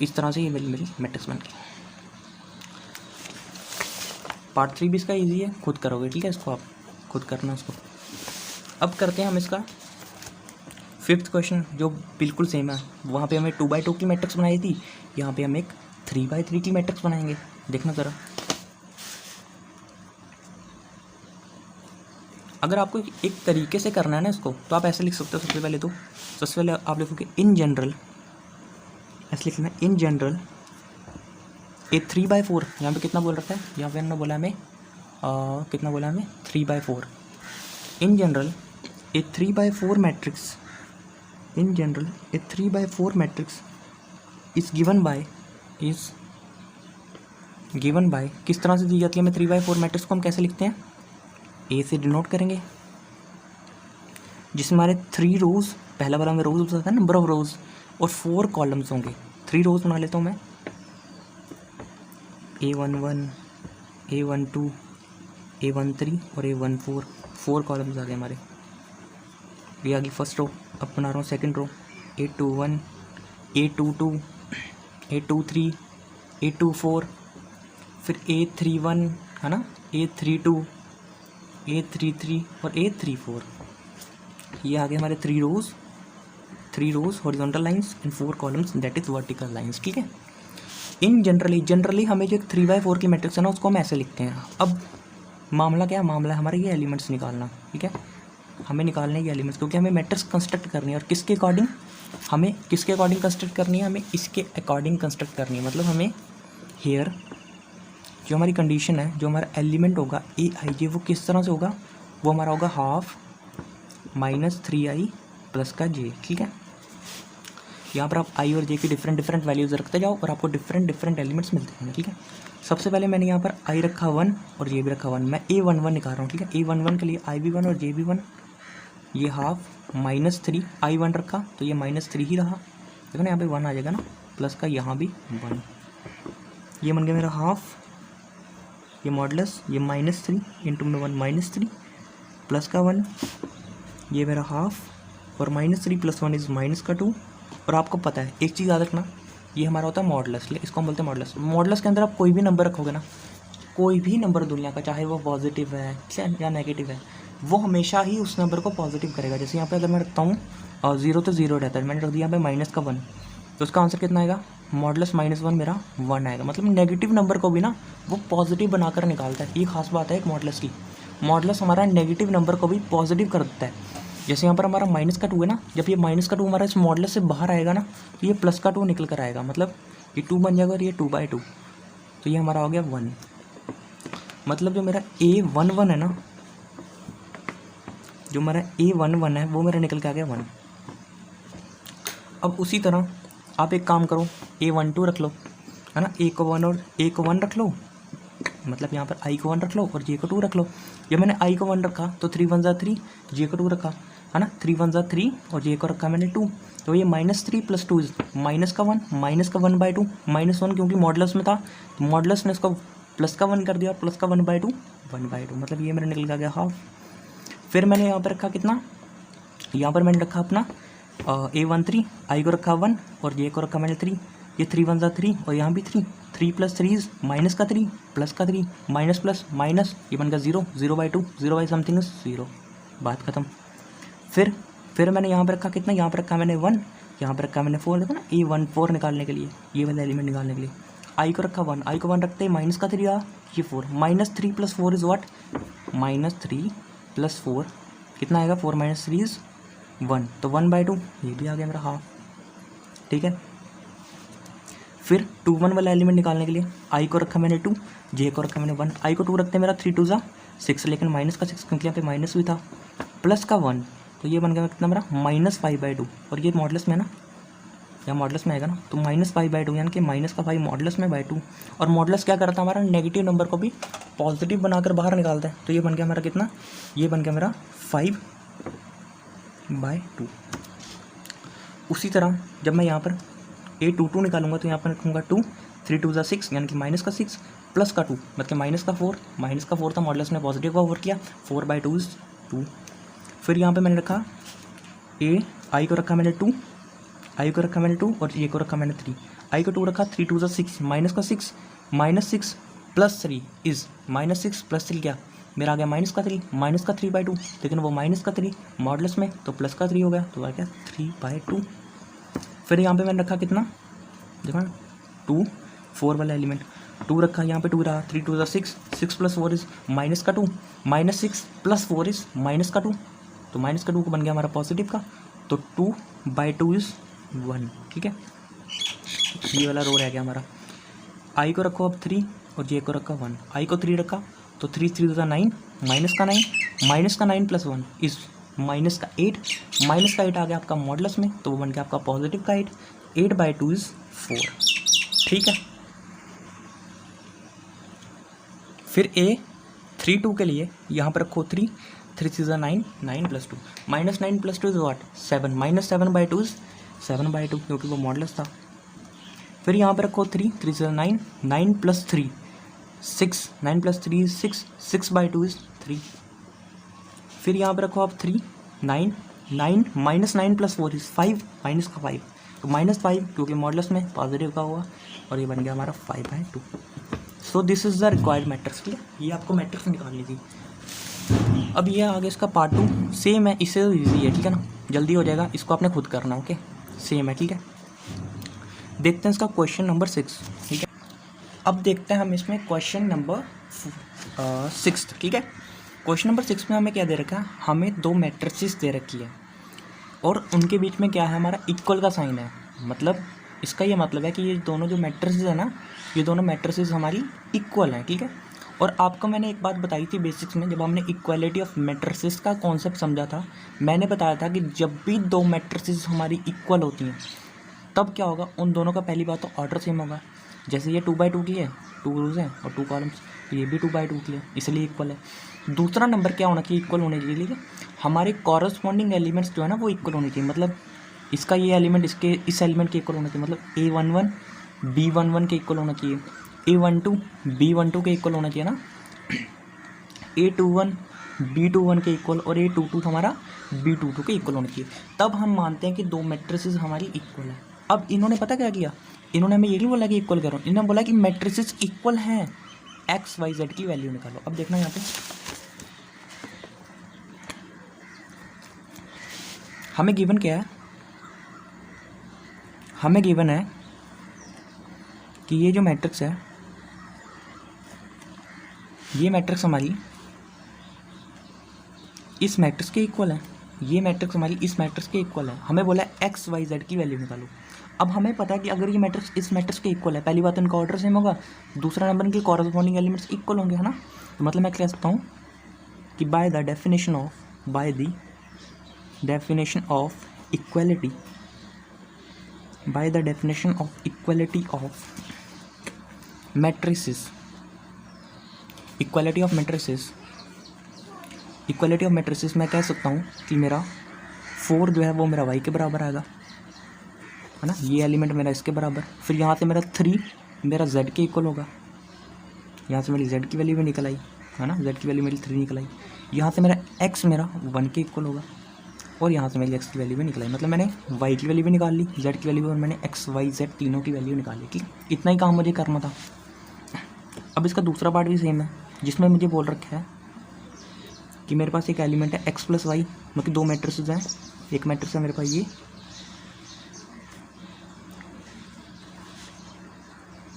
इस तरह से ये मेरी मैट्रिक्स बन गई। पार्ट 3 भी इसका ईजी है, खुद करोगे। ठीक है, इसको आप खुद करना उसको। अब करते हैं हम इसका 5th क्वेश्चन, जो बिल्कुल सेम है। वहाँ पे हमें 2/2 की मैट्रिक्स बनाई थी, यहाँ पे हम एक 3/3 की मैट्रिक्स बनाएंगे। देखना ज़रा, अगर आपको एक तरीके से करना है ना इसको, तो आप ऐसे लिख सकते हो। सबसे पहले आप लिखोगे इन जनरल, ऐसे लिखना है इन जनरल ए 3/4। यहाँ पे कितना बोल रखा है, यहाँ पे हमने बोला हमें कितना बोला हमें 3/4। In general A 3/4 matrix, in general A 3/4 matrix is given by किस तरह से दी जाती है हमें 3/4 मैट्रिक्स को हम कैसे लिखते हैं, ए से डिनोट करेंगे, जिसमें हमारे 3 रोज, पहला वाला हमें रोज बताता है नंबर ऑफ रोज, और 4 कॉलम्स होंगे। 3 रोज बना लेता हूँ मैं, A11, A12, A13 और A14, 4 कॉलम्स आ गए हमारे। ये आ गई फर्स्ट रो। अब बना रहा हूँ second row, A21, A22, A23, A24, फिर A31, है ना, A32, A33 और A34। ये आ गए हमारे 3 rows horizontal lines and 4 columns that is vertical lines. ठीक है, इन जनरली हमें जो 3/4 की मैट्रिक्स है ना, उसको हम ऐसे लिखते हैं। अब मामला क्या है, मामला है हमारे ये एलिमेंट्स निकालना। ठीक है, हमें निकालने ये एलिमेंट्स, क्योंकि हमें मैट्रिक्स कंस्ट्रक्ट करनी है। और किसके अकॉर्डिंग, हमें किसके अकॉर्डिंग कंस्ट्रक्ट करनी है, हमें इसके अकॉर्डिंग कंस्ट्रक्ट करनी है। मतलब हमें हेयर जो हमारी कंडीशन है, जो हमारा एलिमेंट होगा AIJ, वो किस तरह से होगा, वो हमारा होगा हाफ -3i प्लस का j। ठीक है, यहाँ पर आप I और j की डिफरेंट वैल्यूज़ रखते जाओ और आपको डिफरेंट एलिमेंट्स मिलते हैं। ठीक है, सबसे पहले मैंने यहाँ पर I रखा 1 और j भी रखा 1। मैं A11 निकाल रहा हूँ। ठीक है, A11 के लिए I भी 1 और j भी 1, ये हाफ -3 I1 रखा तो ये -3 ही रहा। देखो ना, यहाँ पे 1 आ जाएगा ना, प्लस का यहाँ भी 1, ये बन गया मेरा हाफ, ये मॉडुलस, ये -3 इंटू में 1 -3 प्लस का 1, ये मेरा हाफ, और -3 + 1 इज़ -2। और आपको पता है एक चीज़ याद रखना, ये हमारा होता है मॉडुलस, इसको हम बोलते हैं मॉडुलस। मॉडुलस के अंदर आप कोई भी नंबर रखोगे ना, कोई भी नंबर दुनिया का, चाहे वो पॉजिटिव है या नेगेटिव है, वो हमेशा ही उस नंबर को पॉजिटिव करेगा। जैसे यहाँ पे अगर मैं रखता हूँ 0 तो 0 रहता है, मैंने रख दिया यहाँ पे -1, तो उसका आंसर कितना आएगा, मॉडुलस -1 मेरा 1 आएगा। मतलब नेगेटिव नंबर को भी ना वो पॉजिटिव बनाकर निकालता है। ये खास बात है एक मॉडुलस की, मॉडुलस हमारा नेगेटिव नंबर को भी पॉजिटिव कर देता है। जैसे यहाँ पर हमारा -2 है ना, जब ये -2 हमारा इस मॉडुलस से बाहर आएगा ना, तो ये +2 निकल कर आएगा, मतलब ये 2 बन जाएगा और ये 2/2, तो ये हमारा हो गया 1। मतलब जो मेरा A11 है ना, जो मेरा A11 है वो मेरा निकल के आ गया 1। अब उसी तरह आप एक काम करो, A12 रख लो, है ना, A को 1 रख लो, मतलब यहाँ पर I को 1 रख लो और J को 2 रख लो। जब मैंने I को 1 रखा तो 3 1 3, J को 2 रखा, है ना, 3 1 3 और J को रखा मैंने 2, तो ये -3 + 2 माइनस का 1/2, -1 क्योंकि मॉडुलस में था, तो मॉडुलस ने इसको प्लस का 1 कर दिया और प्लस का 1/2, मतलब ये मेरा निकल गया हाफ। फिर मैंने यहाँ पर रखा कितना, यहाँ पर मैंने रखा अपना A13, I को रखा 1 और J को रखा मैंने 3, ये 3 1 3 और यहाँ भी 3 + 3 -3 प्लस का 3 माइनस प्लस माइनस, ये बन गया 0/2, 0/something इज 0, बात खत्म। फिर मैंने यहाँ पर रखा कितना, यहाँ पर रखा मैंने 1, यहाँ पर रखा मैंने 4, देखो ना A14 निकालने के लिए, ये वाला एलिमेंट निकालने के लिए I को रखा 1, I को 1 रखते ही -3 आ, ये 4, -3 + 4 इज़ व्हाट, -3 + 4 कितना आएगा, 4 - 3 इज़ 1, तो 1/2, ये भी आ गया मेरा हाफ। ठीक है, फिर 2 1 वाला एलिमेंट निकालने के लिए I को रखा मैंने 2, J को रखा मैंने 1, I को 2 रखते मेरा 3 2 ज़ा 6, लेकिन माइनस का 6 क्योंकि यहाँ पे माइनस भी था, प्लस का 1, तो ये बन गया कितना मेरा -5/2, और ये मॉडुलस में ना यहाँ मॉडल्स में आएगा ना, तो -5/2 यानी कि -5 मॉडल्स में बाई 2। और मॉडल्स क्या करता है हमारा, नेगेटिव नंबर को भी पॉजिटिव बनाकर बाहर निकालता है। तो ये बन गया हमारा कितना, ये बन गया मेरा 5/2। उसी तरह जब मैं यहाँ पर a22 निकालूंगा तो यहाँ पर रखूँगा 2, 3 2 ज़ा 6 यानी कि -6 प्लस का 2 मतलब -4 था, मॉडल्स ने पॉजिटिव का ओवर किया, 4/2 इज 2। फिर यहाँ पे मैंने रखा आई को रखा मैंने 2, आई को रखा मैंने 2 और ए को रखा मैंने 3। आई को 2 रखा, 3 2 ज़ा 6 -6 प्लस 3 इज़ -6 प्लस 3 क्या मेरा आ गया -3/2, लेकिन वो -3 मॉडल्स में तो प्लस का 3 हो गया, तो आ गया 3/2। फिर यहाँ पे मैंने रखा कितना, देखो ना 2, 4 वाला एलिमेंट 2 रखा, यहाँ पे 2 रहा, 3 2 ज़ा 6, 6 प्लस 4 इज़ -2, -6 प्लस 4 इज़ -2, तो -2 को बन गया हमारा पॉजिटिव का, तो 2/2 इज़ 1। ठीक है, ये वाला रो रह गया हमारा। आई को रखो अब 3 और जे को रखा 1। आई को 3 रखा तो 3 3 9 -9 प्लस 1 इस -8 -8 आ गया आपका मॉडल्स में, तो वो बन गया आपका पॉजिटिव का 8/2 इज़ 4। ठीक है, फिर A32 के लिए यहाँ पर रखो 3 3 3 9 9 plus 2 -9 plus 2 is what 7 -7/2 is 7/2 क्योंकि वो मॉडल्स था। फिर यहाँ पर रखो 3 3 9 9 प्लस 3 6 9 प्लस 3 इज 6 6/2 इज 3। फिर यहाँ पर रखो आप 3 9 9 -9 प्लस 4 इज 5 -5 तो -5 क्योंकि मॉडल्स में पॉजिटिव का हुआ और ये बन गया हमारा 5/2। So this is the required matrix. ठीक है, ये आपको मैट्रिक्स निकालनी थी। अब ये आगे इसका पार्ट 2 सेम है, इससे ईजी है। ठीक है ना, जल्दी हो जाएगा, इसको आपने खुद करना। ओके, सेम है। ठीक है, देखते हैं इसका क्वेश्चन नंबर 6। ठीक है, अब देखते हैं हम इसमें क्वेश्चन नंबर 6। ठीक है, क्वेश्चन नंबर 6 में हमें क्या दे रखा है, हमें दो मैट्रिसेस दे रखी है और उनके बीच में क्या है हमारा इक्वल का साइन है। मतलब इसका ये मतलब है कि ये दोनों जो मैट्रिसेस है ना, ये दोनों मैट्रिसेस हमारी इक्वल हैं। ठीक है, और आपको मैंने एक बात बताई थी बेसिक्स में, जब हमने इक्वालिटी ऑफ मैट्रिसेस का कॉन्सेप्ट समझा था, मैंने बताया था कि जब भी दो मैट्रिसेस हमारी इक्वल होती हैं तब क्या होगा, उन दोनों का पहली बात तो ऑर्डर सेम होगा। जैसे ये 2/2 की है, 2 रोज हैं और 2 कॉलम्स, तो ये भी 2/2 की है, इसलिए इक्वल है। दूसरा नंबर क्या होना चाहिए, इक्वल होने के लिए हमारे कॉरस्पॉन्डिंग एलिमेंट्स जो है ना वो इक्वल होने चाहिए। मतलब इसका ये एलिमेंट इसके इस एलिमेंट के इक्वल होना चाहिए। मतलब A11 B11 के इक्वल होना चाहिए, A12 B12 के इक्वल होना चाहिए ना, A21 B21 के इक्वल और A22 हमारा B22 के इक्वल होना चाहिए। तब हम मानते हैं कि दो मैट्रिसेस हमारी इक्वल है। अब इन्होंने पता क्या किया, इन्होंने हमें ये नहीं बोला कि इक्वल करो, इन्होंने बोला कि मैट्रिसेस इक्वल हैं, एक्स वाई जेड की वैल्यू निकालो। अब देखना यहाँ पे हमें गिवन क्या है, हमें गिवन है कि ये जो मैट्रिक्स है, ये मैट्रिक्स हमारी इस मैट्रिक्स के इक्वल है, ये मैट्रिक्स हमारी इस मैट्रिक्स के इक्वल है। हमें बोला एक्स वाई जेड की वैल्यू निकालो। अब हमें पता है कि अगर ये मैट्रिक्स इस मैट्रिक्स के इक्वल है, पहली बात इनका ऑर्डर सेम होगा, दूसरा नंबर इनके कॉरस्पॉन्डिंग एलिमेंट्स इक्वल होंगे, है ना। तो मतलब मैं कह सकता हूँ कि by the definition of equality of matrices मैं कह सकता हूँ कि मेरा 4 जो है वो मेरा y के बराबर आएगा, है ना, ये एलिमेंट मेरा इसके बराबर। फिर यहाँ से मेरा 3 मेरा z के इक्वल होगा, यहाँ से मेरी z की वैल्यू भी निकल आई, है ना, z की वैल्यू मेरी 3 निकल आई। यहाँ से मेरा x मेरा 1 के इक्वल होगा और यहाँ से मेरी x की वैल्यू भी निकल आई। मतलब मैंने y की वैल्यू भी निकाल ली, z की वैल्यू, और मैंने x y z तीनों की वैल्यू निकाल ली। ठीक, इतना ही काम मुझे करना था। अब इसका दूसरा पार्ट भी सेम है, जिसमें मुझे बोल रखा है कि मेरे पास एक एलिमेंट है x प्लस वाई, मतलब दो मैट्रिसेस हैं। एक मैट्रिक्स है मेरे पास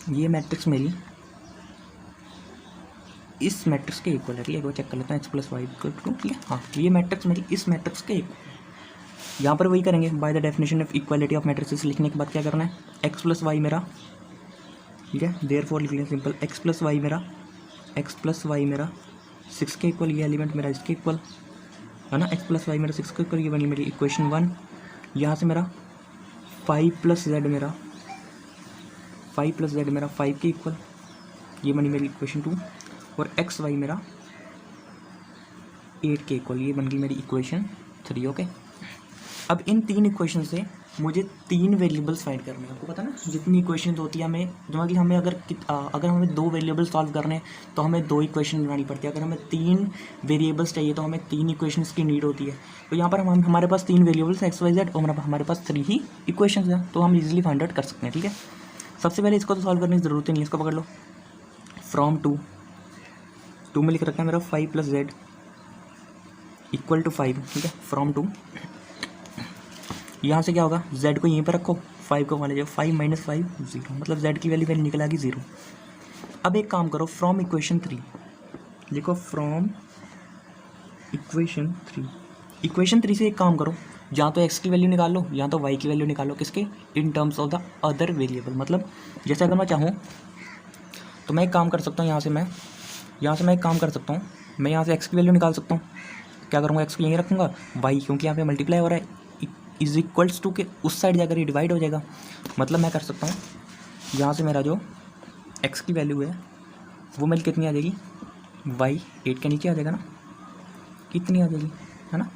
ये मैट्रिक्स मेरी इस मैट्रिक्स के इक्वल है। ठीक है, एक बार चेक कर लेते हैं, x plus y equal to, ठीक है, हाँ, ये मैट्रिक्स मेरी इस मैट्रिक्स के इक्वल। यहाँ पर वही करेंगे, by the definition of equality of matrices लिखने के बाद क्या करना है, x प्लस वाई मेरा, ठीक है, देयरफॉर लिख लिया सिंपल, x प्लस वाई मेरा 6 के इक्वल, ये एलिमेंट मेरा इसके इक्वल, है ना, x प्लस वाई मेरा 6 के इक्वल, ये बनी मेरी इक्वेशन 1। यहाँ से मेरा 5 प्लस जेड मेरा 5 के इक्वल, ये बनी मेरी इक्वेशन 2, और एक्स वाई मेरा 8 के इक्वल, ये बन गई मेरी इक्वेशन 3। ओके, अब इन 3 इक्वेशन से मुझे 3 वेरिएबल्स फाइंड करने हैं। आपको पता ना जितनी इक्वेशन होती है हमें, जो कि हमें अगर हमें 2 वेरिएबल सॉल्व करने हैं तो हमें 2 इक्वेशन बनानी पड़ती है। अगर हमें 3 वेरिएबल्स चाहिए तो हमें 3 इक्वेशंस की नीड होती है। तो यहाँ पर हमारे पास 3 वेरिएबल्स एक्स वाई जेड और हमारे पास 3 ही इक्वेशंस हैं, तो हम इजीली फाइंड आउट कर सकते हैं। ठीक है, सबसे पहले इसको तो सॉल्व करने की ज़रूरत ही नहीं है, इसको पकड़ लो। फ्रॉम 2 में लिख रखा है मेरा 5 प्लस जेड इक्वल टू 5। ठीक है, फ्रॉम 2, यहाँ से क्या होगा, z को यहीं पर रखो, 5 को मान लीजिए 5 माइनस 5 0, मतलब z की वैल्यू निकल आ गई 0। अब एक काम करो, फ्रॉम इक्वेशन 3 लिखो, फ्रॉम इक्वेशन 3 से एक काम करो, या तो x की वैल्यू निकालो या तो y की वैल्यू निकालो, किसके, in terms of the other variable. मतलब जैसे अगर मैं चाहूँ तो मैं एक काम कर सकता हूँ, यहाँ से मैं एक काम कर सकता हूँ, मैं यहाँ से x की वैल्यू निकाल सकता हूँ। क्या करूँगा, x को यहीं रखूँगा, y क्योंकि यहाँ पे मल्टीप्लाई हो रहा है इज इक्वल्स टू के उस साइड जाकर ये डिवाइड हो जाएगा। मतलब मैं कर सकता हूँ, यहाँ से मेरा जो x की वैल्यू है वो मेरी कितनी आ जाएगी, y 8 के नीचे आ जाएगा ना, कितनी आ जाएगी, है ना।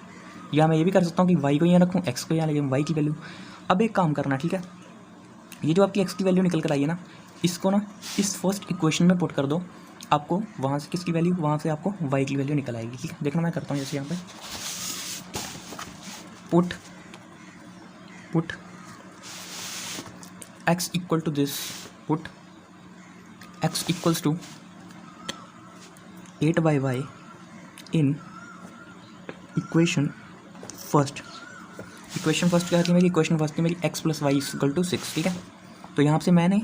या मैं ये भी कर सकता हूँ कि y को यहाँ रखूँ, x को यहाँ ले जाऊँ, y की वैल्यू। अब एक काम करना, ठीक है, ये जो आपकी x की वैल्यू निकल कर आई है ना, इसको ना इस फर्स्ट इक्वेशन में पुट कर दो, आपको वहाँ से किसकी वैल्यू, वहाँ से आपको y की वैल्यू निकल आएगी। ठीक है, देखना मैं करता हूँ, जैसे यहाँ पे put x equal to this, put x equals to 8y in equation first क्या थी मेरी, इक्वेशन फर्स्ट थी मेरी x plus y equal to 6। ठीक है, तो यहाँ से मैंने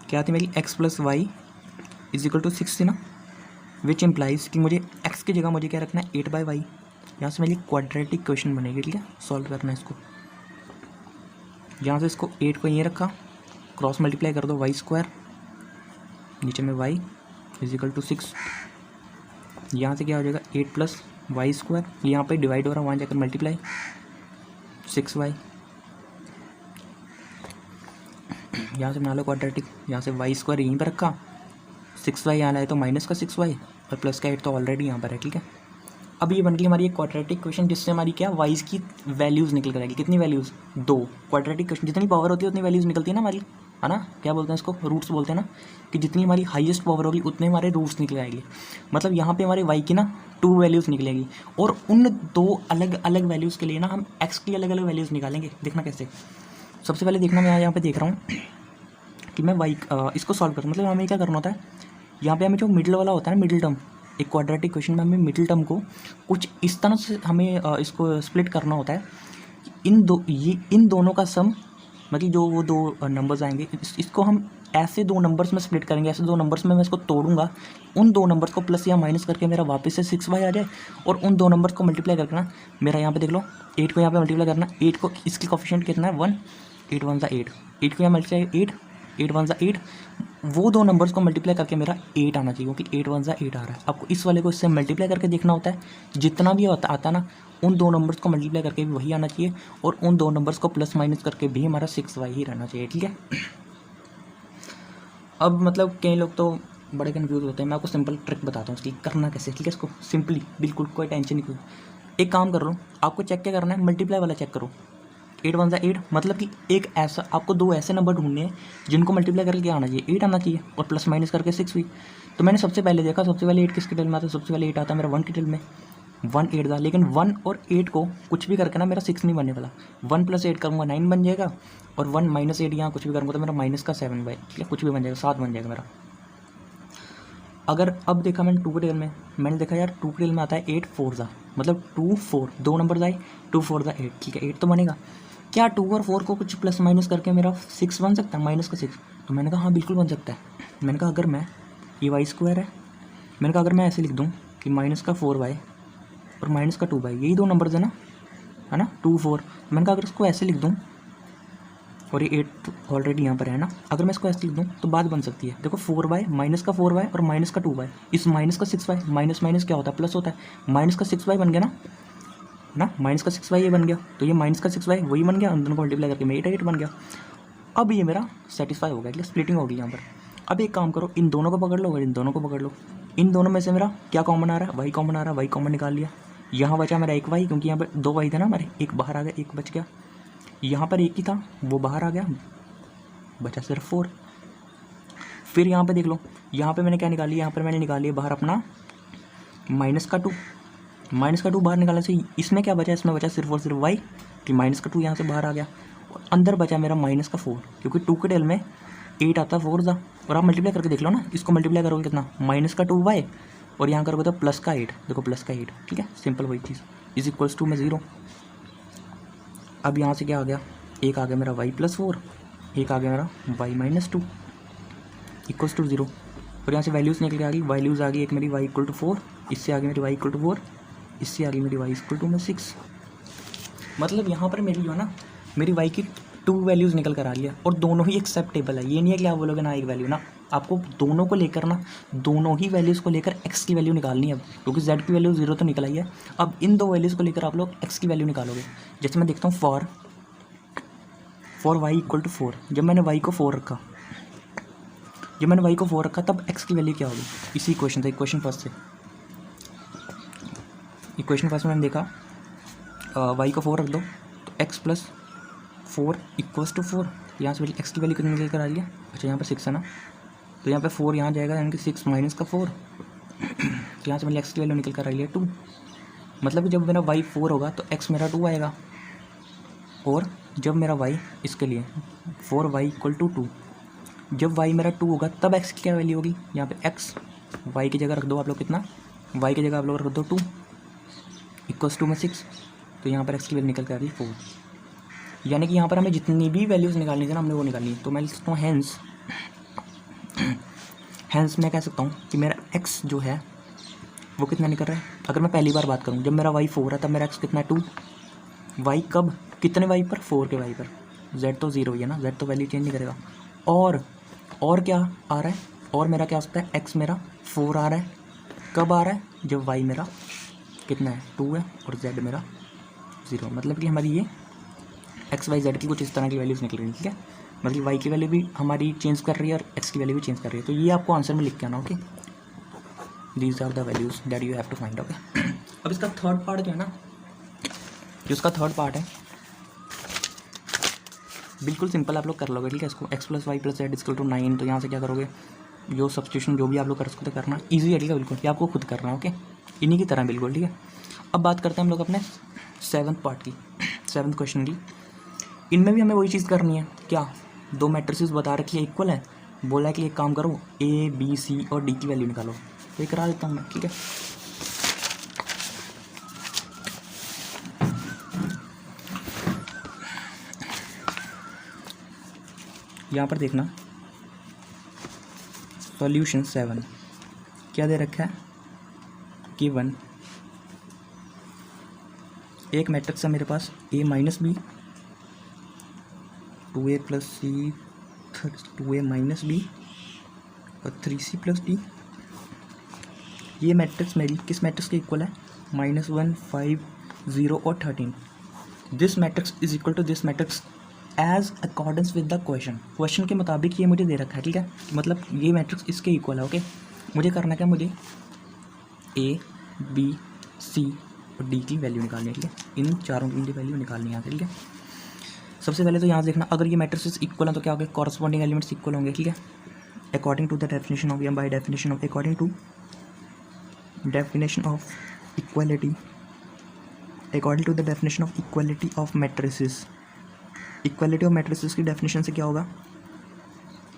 क्या थी मेरी x plus y is equal to 6 थी ना, विच इम्प्लाइज कि मुझे x की जगह मुझे क्या रखना है, 8/y। यहाँ से मेरी क्वाड्रेटिक इक्वेशन बनेगी। ठीक है, सॉल्व करना है इसको, यहाँ से इसको 8 को ये रखा, क्रॉस मल्टीप्लाई कर दो y², नीचे में y इज इक्वल टू 6। यहाँ से क्या हो जाएगा, 8 प्लस y², यहाँ पे डिवाइड हो रहा है, वहाँ जाकर मल्टीप्लाई 6y। यहाँ से बना लो क्वाड्रेटिक, यहाँ से y² यहीं पर रखा, 6y यहाँ लाए तो माइनस का 6y और प्लस का 8 तो ऑलरेडी यहाँ पर है। ठीक है, अब ये बन गई हमारी एक क्वाड्रेटिक इक्वेशन, जिससे हमारी क्या, वाइज की वैल्यूज़ निकल कर आएगी। कितनी वैल्यूज़, 2। क्वाड्रेटिक इक्वेशन जितनी पावर होती है उतनी वैल्यूज़ निकलती है ना हमारी, है ना, क्या बोलते हैं इसको, रूट्स बोलते हैं ना, कि जितनी हमारी हाईएस्ट पावर होगी उतने हमारे रूट्स निकल आएंगे। मतलब यहाँ पे हमारे y की ना 2 वैल्यूज़ निकलेगी, और उन 2 अलग अलग वैल्यूज़ के लिए ना हम x की अलग अलग वैल्यूज़ निकालेंगे। देखना कैसे, सबसे पहले देखना, मैं यहाँ पे देख रहा हूँ कि मैं इसको सॉल्व करता हूँ। मतलब हमें क्या करना होता है, यहाँ पे हमें जो मिडिल वाला होता है ना, मिडिल टर्म, एक क्वाड्रेटिक इक्वेशन में हमें मिडिल टर्म को कुछ इस तरह से हमें इसको स्प्लिट करना होता है, इन दोनों का सम, मतलब जो वो 2 नंबर्स आएंगे इसको हम ऐसे 2 नंबर्स में स्प्लिट करेंगे, ऐसे 2 नंबर्स में मैं इसको तोड़ूंगा, उन 2 नंबर्स को प्लस या माइनस करके मेरा वापस से 6y आ जाए, और उन 2 नंबर्स को मल्टीप्लाई करके ना मेरा यहाँ पे देख लो, 8 को यहाँ पे मल्टीप्लाई करना, 8 को इसकी कोफिशिएंट कितना है 1, 8 1 8, 8 को यहाँ मल्टीप्लाई 8, 8 1 8, वो 2 नंबर्स को मल्टीप्लाई करके मेरा 8 आना चाहिए, क्योंकि 8 1 8 आ रहा है। आपको इस वाले को इससे मल्टीप्लाई करके देखना होता है, जितना भी आता ना उन 2 नंबर्स को मल्टीप्लाई करके भी वही आना चाहिए, और उन 2 नंबर्स को प्लस माइनस करके भी हमारा 6y ही रहना चाहिए। ठीक है, अब मतलब कई लोग तो बड़े कन्फ्यूज होते हैं, मैं आपको सिंपल ट्रिक बताता हूँ इसकी करना कैसे। ठीक है, इसको सिंपली, बिल्कुल कोई टेंशन नहीं, कोई एक काम कर लो, आपको चेक क्या करना है, मल्टीप्लाई वाला चेक करो, 8 1 8, मतलब कि एक ऐसा आपको 2 ऐसे नंबर ढूंढने हैं जिनको मल्टीप्लाई करके क्या आना चाहिए, 8 आना चाहिए, और प्लस माइनस करके 6 भी। तो मैंने सबसे पहले देखा, सबसे पहले 8 किसके टेल में आता है, सबसे पहले 8 आता है मेरा 1 के टेल में, 1 8 था, लेकिन 1 और 8 को कुछ भी करके ना मेरा 6 नहीं बनने वाला, 1 + 8 करूँगा 9 बन जाएगा, और 1 - 8 यहाँ कुछ भी करूँगा तो मेरा माइनस का 7 बाई, ठीक है, कुछ भी बन जाएगा, 7 बन जाएगा मेरा। अगर अब देखा मैंने 2 के टेल में, मैंने देखा यार 2 के टेल में आता है 8 4 ज़ा, मतलब 2 4, 2 नंबर आए, 2 4 ज़ा 8, ठीक है, 8 तो बनेगा। क्या 2 और 4 को कुछ प्लस माइनस करके मेरा 6 बन सकता है, माइनस का 6? तो मैंने कहा हाँ बिल्कुल बन सकता है। मैंने कहा अगर मैं, ये y² है, मैंने कहा अगर मैं ऐसे लिख दूँ कि माइनस का 4y और माइनस का 2y, यही 2 नंबर्स है ना 2 4, मैंने कहा अगर इसको ऐसे लिख दूँ, और ये 8 ऑलरेडी यहाँ पर है ना, अगर मैं इसको ऐसे लिख दूँ तो बात बन सकती है। देखो 4y, माइनस का 4y और माइनस का 2y, इस माइनस का 6y, माइनस माइनस क्या होता है, प्लस होता है, माइनस का 6y बन गया ना, ना, माइनस का 6y ये बन गया, तो ये माइनस का 6y वही बन गया, उन दोनों को मल्टीप्लाई करके मेरा 8 बन गया। अब ये मेरा सेटिस्फाई हो गया, इसलिए स्प्लिटिंग होगी यहाँ पर। अब एक काम करो, इन दोनों को पकड़ लो और इन दोनों को पकड़ लो। इन दोनों में से मेरा क्या कॉमन आ रहा है, वाई कॉमन आ रहा है, वाई कॉमन निकाल लिया। यहाँ बचा मेरा एक वाई, क्योंकि यहाँ पर 2 वाई था ना हमारे, एक बाहर आ गया, एक बच गया। यहाँ पर एक ही था, वो बाहर आ गया, बचा सिर्फ 4। फिर यहाँ पे देख लो, यहाँ पे मैंने क्या निकाली, यहाँ पर मैंने निकाली है बाहर अपना माइनस का 2। माइनस का 2 बाहर निकालने से इसमें क्या बचा, इसमें बचा सिर्फ और सिर्फ वाई, कि माइनस का 2 यहाँ से बाहर आ गया। और अंदर बचा मेरा माइनस का 4, क्योंकि 2 के टेल में 8 आता है, 4 था। और आप मल्टीप्लाई करके देख लो ना, इसको मल्टीप्लाई करोगे कितना, माइनस का 2 वाई, और यहाँ करोगे तो प्लस का 8, देखो प्लस का 8, ठीक है, सिंपल वही चीज़, इज इक्वल्स टू में 0। अब यहाँ से क्या आ गया, एक आ गया मेरा वाई प्लस 4, एक आ गया मेरा वाई माइनस 2 इक्वल्स टू 0। और यहाँ से वैल्यूज़ निकल के आ गई, वैल्यूज़ आ गई, एक मेरी वाई इक्वल टू 4, इससे आ गई मेरी वाई इक्वल टू 4, इससे आ गई मेरी वाई इक्वल टू में 6। मतलब यहाँ पर मेरी जो है ना, मेरी वाई की 2 वैल्यूज़ निकल कर आ रही है, और दोनों ही एक्सेप्टेबल है। ये नहीं है कि आप बोलोगे ना एक वैल्यू, ना, आपको दोनों को लेकर ना, दोनों ही वैल्यूज़ को लेकर एक्स की वैल्यू निकालनी है। क्योंकि जेड की वैल्यू 0 तो निकल आई है, अब इन 2 वैल्यूज़ को लेकर आप लोग एक्स की वैल्यू निकालोगे। जैसे मैं देखता हूँ फॉर वाई इक्वल टू 4, जब मैंने वाई को 4 रखा, तब एक्स की वैल्यू क्या होगी, इसी इक्वेशन से, इक्वेशन फर्स्ट में मैंने देखा वाई को 4 रख दो तो एक्स प्लस 4 इक्वल्स टू 4। यहाँ से एक्स की वैल्यू कितनी निकल कर आ रही है, अच्छा यहाँ पे 6 है ना, तो यहाँ पे 4 यहाँ जाएगा, यानी कि 6 माइनस का 4, तो यहाँ से मेरी एक्स की वैल्यू निकल कर आ रही है 2। मतलब कि जब मेरा वाई 4 होगा तो एक्स मेरा 2 आएगा, और जब मेरा वाई इसके लिए 4y इक्वल टू 2, जब y मेरा 2 होगा तब x की क्या वैल्यू होगी, यहाँ पे x y की जगह रख दो आप लोग कितना, y की जगह आप लोग रख दो 2 इक्वल्स टू में 6, तो यहाँ पर x की वैल्यू निकल कर आ रही है 4। यानी कि यहाँ पर हमें जितनी भी वैल्यूज़ निकालनी थी ना, हमने वो निकालनी है। तो मैं लिख सकता हूँ हैंस मैं कह सकता हूँ कि मेरा x जो है वो कितना निकल रहा है। अगर मैं पहली बार बात करूँ, जब मेरा y 4 है तब मेरा x कितना है 2, y कब, कितने y पर, 4 के y पर, z तो 0 ही है ना, z तो वैल्यू चेंज नहीं करेगा। और क्या आ रहा है, और मेरा क्या हो सकता है, x मेरा 4 आ रहा है, कब आ रहा है, जब y मेरा कितना है 2 है, और z मेरा 0। मतलब कि हमारी ये x y z की कुछ इस तरह की वैल्यूज़ निकल रही है, ठीक है। मतलब y की वैल्यू भी हमारी चेंज कर रही है और x की वैल्यू भी चेंज कर रही है। तो ये आपको आंसर में लिख के आना, okay, these are the values that you have to find, okay. अब इसका थर्ड पार्ट जो है ना, जो इसका थर्ड पार्ट है, बिल्कुल सिंपल आप लोग कर लोगे, ठीक है। इसको x plus y plus z equal to 9, तो यहाँ से क्या करोगे, जो सब्स्टिट्यूशन जो भी आप लोग कर सकते करना ईजी है, ठीक है, बिल्कुल, ये आपको खुद करना है, ओके, इन्हीं की तरह बिल्कुल, ठीक है। अब बात करते हैं हम लोग अपने 7th पार्ट की, 7th क्वेश्चन की। इनमें भी हमें वही चीज़ करनी है, क्या, 2 मैट्रिसेस बता रखी है इक्वल है, बोला है कि एक काम करो A B C और D की वैल्यू निकालो, तो ये करा देता हूँ मैं, ठीक है। यहाँ पर देखना सॉल्यूशन 7 क्या दे रखा है, गिवन एक मैट्रिक्स है मेरे पास A minus B, 2A plus C, 2A minus B और 3C प्लस डी। ये मैट्रिक्स मेरी किस मैट्रिक्स के इक्वल है, -1 5 0 और 13। This matrix is equal to this matrix as accordance with the question के मुताबिक ये मुझे दे रखा है, ठीक है। मतलब ये मैट्रिक्स इसके इक्वल है, ओके। मुझे करना क्या, मुझे A B C और D की वैल्यू निकालनी है, ठीक है। इन चारों की वैल्यू निकालनी है, ठीक है। सबसे पहले तो यहाँ देखना, अगर ये मैट्रिक्स इक्वल है तो क्या होगा, कॉरस्पॉन्डिंग एलिमेंट्स इक्वल होंगे, ठीक है। According to the definition of, या by definition of, according to definition of equality, according to the definition of equality of matrices, equality of matrices की definition से क्या होगा,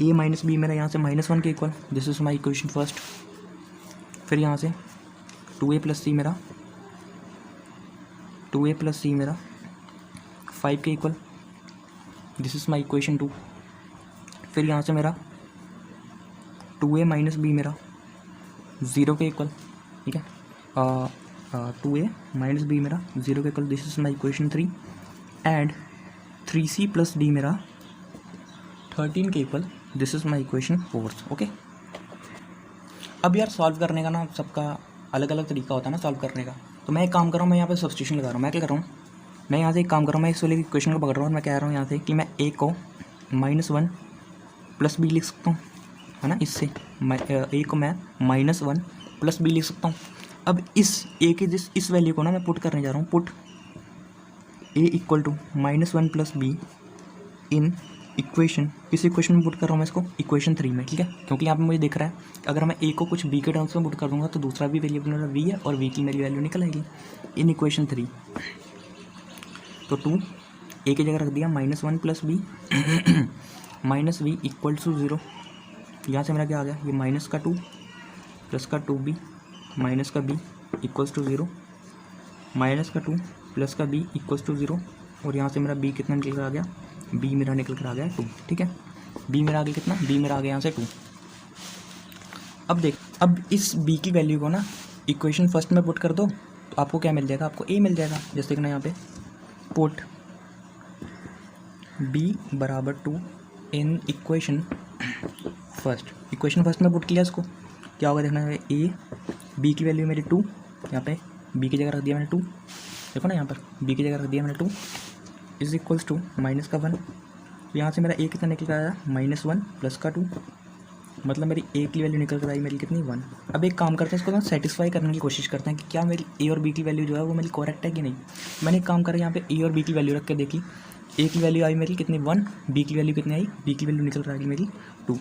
a माइनस बी मेरा यहाँ से -1 के equal, this is my equation first. फिर यहाँ से 2a प्लस सी मेरा 5 के equal, this is my equation 2। फिर यहाँ से मेरा 2a माइनस बी मेरा 0 के इक्वल, ठीक है। 2a माइनस बी मेरा 0 के equal, this is my equation 3। And 3c plus D मेरा 13 के equal, this is my equation 4, okay. अब यार सॉल्व करने का ना सबका अलग अलग तरीका होता है ना सॉल्व करने का। तो मैं एक काम कर रहा हूँ, मैं यहाँ पे सब्स्टिट्यूशन लगा रहा हूँ। मैं क्या कर रहा हूँ, मैं यहाँ से एक काम कर रहा हूँ, मैं इस वाले इक्वेशन को पकड़ रहा हूँ और मैं कह रहा हूँ यहाँ से कि मैं ए को -1 + b लिख सकता हूँ, है ना। इससे ए को मैं -1 + b लिख सकता हूँ। अब इस ए की इस वैल्यू को ना मैं पुट करने जा रहा हूँ, put a = -1 + b in equation, किस इक्वेशन में पुट कर रहा हूँ मैं इसको, इक्वेशन 3 में, ठीक है। क्योंकि यहाँ पे मुझे दिख रहा है अगर मैं a को कुछ b के टर्म्स में पुट कर दूंगा तो दूसरा भी वेरिएबल मेरा v है और v की मेरी वैल्यू निकल आएगी इन इक्वेशन 3। तो 2 a की जगह रख दिया -1 + b -v = 0। यहाँ से मेरा क्या आ गया, ये माइनस का 2 प्लस का 2b माइनस का b = 0, माइनस का 2 प्लस का b = 0। और यहाँ से मेरा b कितना निकल कर आ गया, b मेरा निकल कर आ गया 2, ठीक है। b मेरा आ गया कितना, b मेरा आ गया यहाँ से 2। अब देख, अब इस b की वैल्यू को ना इक्वेशन फर्स्ट में पुट कर दो तो आपको क्या मिल जाएगा, आपको a मिल जाएगा। जैसे कि ना यहाँ पे पुट b = 2 इन इक्वेशन फर्स्ट, इक्वेशन फर्स्ट में पुट किया इसको, क्या होगा देखना है, a b की वैल्यू मेरी 2, यहाँ पे b की जगह रख दिया मैंने 2, देखो ना यहाँ पर b की जगह रख दिया मैंने 2 = माइनस का 1। यहाँ से मेरा a कितना निकल कर आया, -1 प्लस का 2, मतलब मेरी a की वैल्यू निकल कर आई मेरी कितनी, 1। अब एक काम करते हैं, इसको ना सेटिस्फाई करने की कोशिश करते हैं कि क्या मेरी a और b की वैल्यू जो है वो मेरी करेक्ट है कि नहीं। मैंने एक काम करा, यहाँ पे a और b की वैल्यू रख के देखी, a की वैल्यू आई मेरी कितनी 1, b की वैल्यू कितनी आई, b की वैल्यू निकल कर आएगी मेरी 2।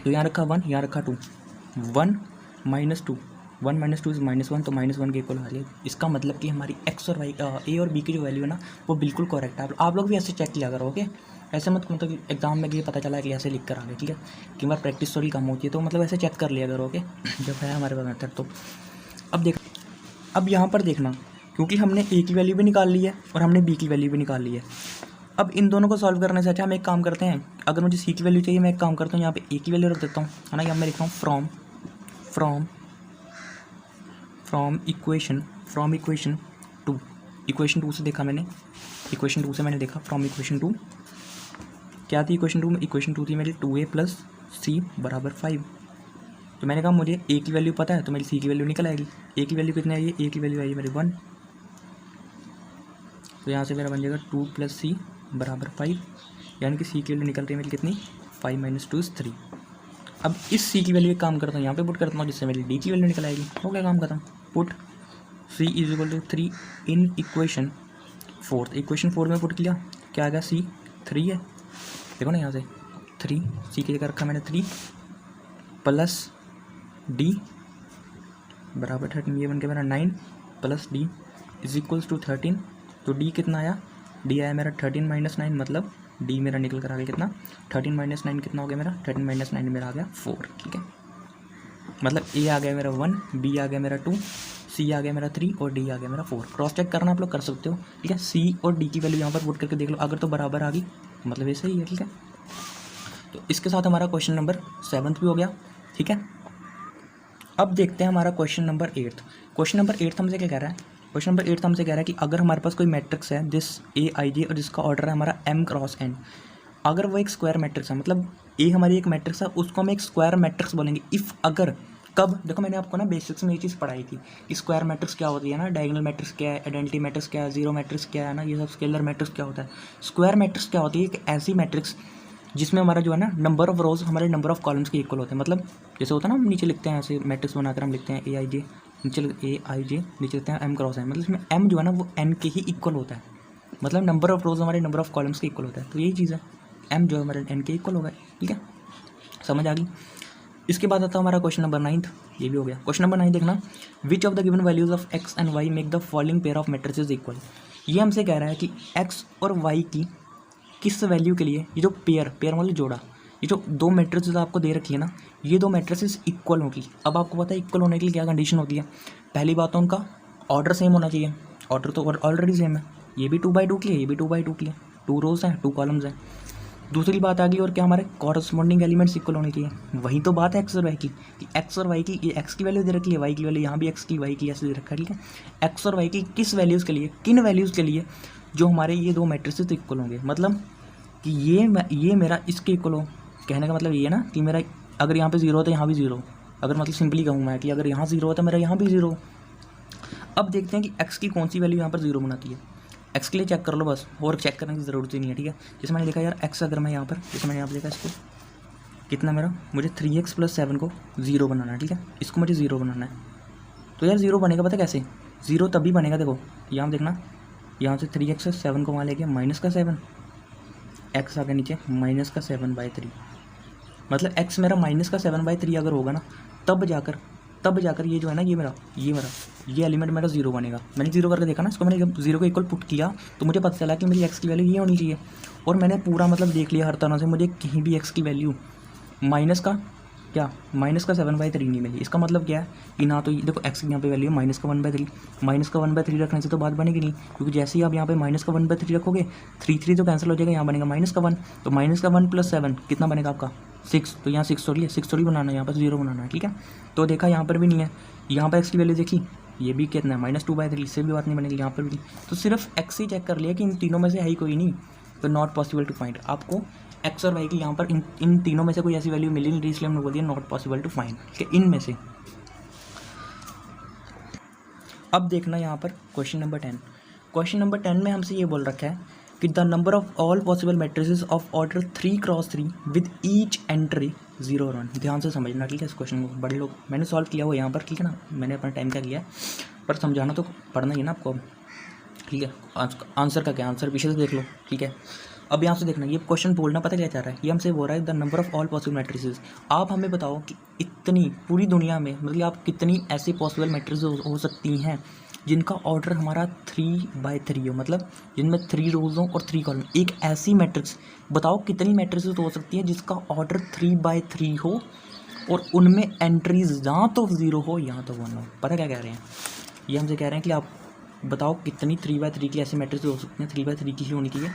तो यहाँ रखा 1, यहाँ रखा 2, 1 - 2, 1 - 2 = -1, तो -1 के इक्वल आ गया। इसका मतलब कि हमारी एक्स और वाई, ए और बी की जो वैल्यू है ना वो बिल्कुल करेक्ट है। आप लोग भी ऐसे चेक किया करो, ओके। ऐसे मत मतलब कि एग्जाम में ये पता चला है कि ऐसे लिख कर आ गए, ठीक है। कई बार प्रैक्टिस थोड़ी कम होती है, तो मतलब ऐसे चेक कर लिया करो, ओके, जब है हमारे पास मेथड। तो अब यहाँ पर देखना, क्योंकि हमने ए की वैल्यू भी निकाल ली है और हमने बी की वैल्यू भी निकाल ली है। अब इन दोनों को सॉल्व करने से अच्छा हम एक काम करते हैं, अगर मुझे सी की वैल्यू चाहिए मैं एक काम करता हूँ, यहाँ पे ए की वैल्यू रख देता हूँ, है ना। यहाँ मैं लिखता हूँ फ्रॉम इक्वेशन 2, इक्वेशन 2 से देखा मैंने, इक्वेशन 2 से मैंने देखा फ्रॉम इक्वेशन 2 क्या थी, इक्वेशन 2 में इक्वेशन 2 थी मेरी 2a + c = 5। तो मैंने कहा मुझे a की वैल्यू पता है तो मेरी c की वैल्यू निकल आएगी। a की वैल्यू कितनी आई है, a की वैल्यू आई है मेरी 1, तो यहाँ से मेरा बन जाएगा 2 + c = 5, यानी कि c की वैल्यू निकल रही है मेरी कितनी, 5 - 2 = 3। अब इस c की वैल्यू एक काम करता हूँ, यहाँ पे पुट करता हूँ, जिससे मेरी d की वैल्यू निकल आएगी। हो गया काम खत्म। Put c = 3 in equation 4, equation 4 में पुट किया, क्या आ गया, c 3 है, देखो ना यहाँ से 3, c की जगह रखा मैंने 3 प्लस d = 13, ये बन के मेरा 9 प्लस d = 13। तो d कितना आया, d आया मेरा 13 - 9, मतलब d मेरा निकल कर आ गया कितना, 13 - 9 कितना हो गया मेरा, 13 - 9 मेरा आ गया 4, ठीक है। मतलब a आ गया मेरा 1, b आ गया मेरा 2, c आ गया मेरा 3 और d आ गया मेरा 4। क्रॉस चेक करना आप लोग कर सकते हो, ठीक है। c और d की वैल्यू यहाँ पर पुट करके देख लो, अगर तो बराबर आ गई मतलब ये सही है, ठीक है। तो इसके साथ हमारा क्वेश्चन नंबर 7 भी हो गया, ठीक है। अब देखते हैं हमारा क्वेश्चन नंबर 8। क्वेश्चन नंबर 8 हमसे क्या कह रहा है, क्वेश्चन नंबर 8 हमसे कह रहा है कि अगर हमारे पास कोई मैट्रिक्स है दिस AIJ और जिसका ऑर्डर है हमारा m × n, अगर वो एक स्क्वायर मैट्रिक्स है, मतलब ए हमारी एक मैट्रिक्स है, उसको हम एक स्क्वायर मैट्रिक्स बोलेंगे इफ़ अगर, कब, देखो मैंने आपको ना बेसिक्स में ये चीज़ पढ़ाई थी कि स्क्वायर मैट्रिक्स क्या होती है ना, डायगोनल मैट्रिक्स क्या है, आइडेंटिटी मैट्रिक्स क्या है, जीरो मैट्रिक्स क्या है ना, ये सब स्केलर मैट्रिक्स क्या होता है। स्क्वायर मैट्रिक्स क्या होती है, एक ऐसी मैट्रिक्स जिसमें हमारा जो है ना नंबर ऑफ रोज हमारे नंबर ऑफ कॉलम्स के इक्वल होते हैं। मतलब जैसे होता है ना, हम नीचे लिखते हैं ऐसे मैट्रिक्स बनाकर हम लिखते हैं AIJ, नीचे लिखते हैं m × n, मतलब इसमें m जो है ना वो n के ही इक्वल होता है, मतलब नंबर ऑफ रोज हमारे नंबर ऑफ कॉलम्स के इक्वल होता है। तो यही चीज़ है, m जो है हमारे n के इक्वल होगा, ठीक है, समझ आ गई। इसके बाद आता है हमारा क्वेश्चन नंबर 9, ये भी हो गया। क्वेश्चन नंबर 9 देखना, which of the given values of x and y make the following pair of matrices equal. ये हमसे कह रहा है कि x और y की किस वैल्यू के लिए ये जो पेयर मतलब जोड़ा, ये जो दो मैट्रिसेस आपको दे रखी है ना, ये दो मैट्रिसेस इक्वल होगी। अब आपको पता है इक्वल होने के लिए क्या कंडीशन होती है, पहली बात तो उनका ऑर्डर सेम होना चाहिए, ऑर्डर तो ऑलरेडी सेम है, ये भी 2/2 के लिए, ये भी 2/2 के लिए, 2 रोज हैं 2 कॉलम्स हैं। दूसरी बात आ गई, और क्या हमारे कॉरस्पॉन्डिंग एलिमेंट्स इक्वल होने चाहिए। वही तो बात है एक्स और वाई की, कि एक्स और वाई की, ये एक्स की वैल्यू दे रखी है, वाई की वैल्यू यहाँ भी एक्स की वाई की ऐसे दे रखा है, ठीक है। एक्स और वाई की किस वैल्यूज़ के लिए, किन वैल्यूज़ के लिए जो हमारे ये दो मैट्रिसेस इक्वल होंगे, मतलब कि ये मेरा इसके इक्वल हो। कहने का मतलब ये है ना कि मेरा अगर यहाँ पे 0 हो तो यहाँ भी 0, अगर मतलब सिंपली कहूँ मैं कि अगर यहाँ 0 हो तो मेरा यहाँ भी 0। अब देखते हैं कि एक्स की कौन सी वैल्यू यहाँ पर जीरो बनाती है। एक्स के लिए चेक कर लो बस, और चेक करने की ज़रूरत ही नहीं है, ठीक है। जैसे मैंने देखा यार एक्स, अगर मैं यहाँ पर, जैसे मैंने यहाँ पर देखा इसको कितना मेरा, मुझे 3x + 7 को ज़ीरो बनाना है, ठीक है। इसको मुझे ज़ीरो बनाना है, तो यार ज़ीरो बनेगा पता कैसे, ज़ीरो तभी बनेगा, देखो यहाँ देखना, यहाँ से 3x से 7 को वहाँ ले गया -7, एक्स आ गया नीचे -7/3, मतलब एक्स मेरा -7/3 अगर होगा ना, तब जाकर ये जो है ना, ये एलिमेंट मेरा ज़ीरो बनेगा। मैंने ज़ीरो करके देखा ना इसको, मैंने जब ज़ीरो को इक्वल पुट किया तो मुझे पता चला कि मेरी एक्स की वैल्यू ये होनी चाहिए, और मैंने पूरा मतलब देख लिया हर तरह से, मुझे कहीं भी एक्स की वैल्यू -7/3 नहीं मिली। इसका मतलब क्या है कि ना तो देखो एक्स की यहाँ पे वैल्यू है -1/3 रखने से तो बात बनेगी नहीं, क्योंकि जैसे ही आप यहाँ पे -1/3 रखोगे 3 तो कैंसिल हो जाएगा, यहाँ बनेगा -1, तो -1 + 7 कितना बनेगा आपका 6, तो यहाँ 6 थोड़ी है, 6 थोड़ी बनाना है, यहाँ पर 0 बनाना है, ठीक है। तो देखा यहाँ पर भी नहीं है, यहाँ पर एक्स की वैल्यू देखी, ये भी कितना है -2/3, इससे भी बात नहीं बनेगी, यहाँ पर भी। तो सिर्फ एक्स ही चेक कर लिया कि इन तीनों में से है ही कोई नहीं, तो नॉट पॉसिबल टू फाइंड। आपको एक्स और वाई की यहाँ पर इन तीनों में से कोई ऐसी वैल्यू मिली नहीं, इसलिए हमने बोल दिया नॉट पॉसिबल टू फाइंड, ठीक है, इनमें से। अब देखना यहाँ पर क्वेश्चन नंबर 10 में हमसे ये बोल रखा है कि the number of all possible matrices of order 3x3 with each entry 0 और 1। ध्यान से समझना, ठीक है, इस क्वेश्चन को बड़े लोग, मैंने सॉल्व किया हुआ यहाँ पर, ठीक है ना, मैंने अपना टाइम क्या किया है, पर समझाना तो पढ़ना ही है ना आपको, ठीक है। आंसर का क्या, आंसर पीछे से देख लो, ठीक है। अब यहाँ से देखना, ये क्वेश्चन बोलना पता क्या चाह रहा है, ये हमसे बोल रहा है the number of all possible matrices. आप हमें बताओ कि इतनी पूरी दुनिया में, मतलब आप कितनी ऐसी पॉसिबल मैट्रिसेस हो सकती हैं जिनका ऑर्डर हमारा 3/3 हो, मतलब जिनमें 3 रोज हो और 3 कॉलम। एक ऐसी मैट्रिक्स बताओ कितनी मैट्रिसेस हो सकती है जिसका ऑर्डर 3/3 हो और उनमें एंट्रीज या तो 0 हो या तो 1 हो। पता क्या कह रहे हैं, ये हमसे कह रहे हैं कि आप बताओ कितनी 3/3 की ऐसी मैट्रिक्स हो सकती हैं, 3/3 की ही होनी चाहिए,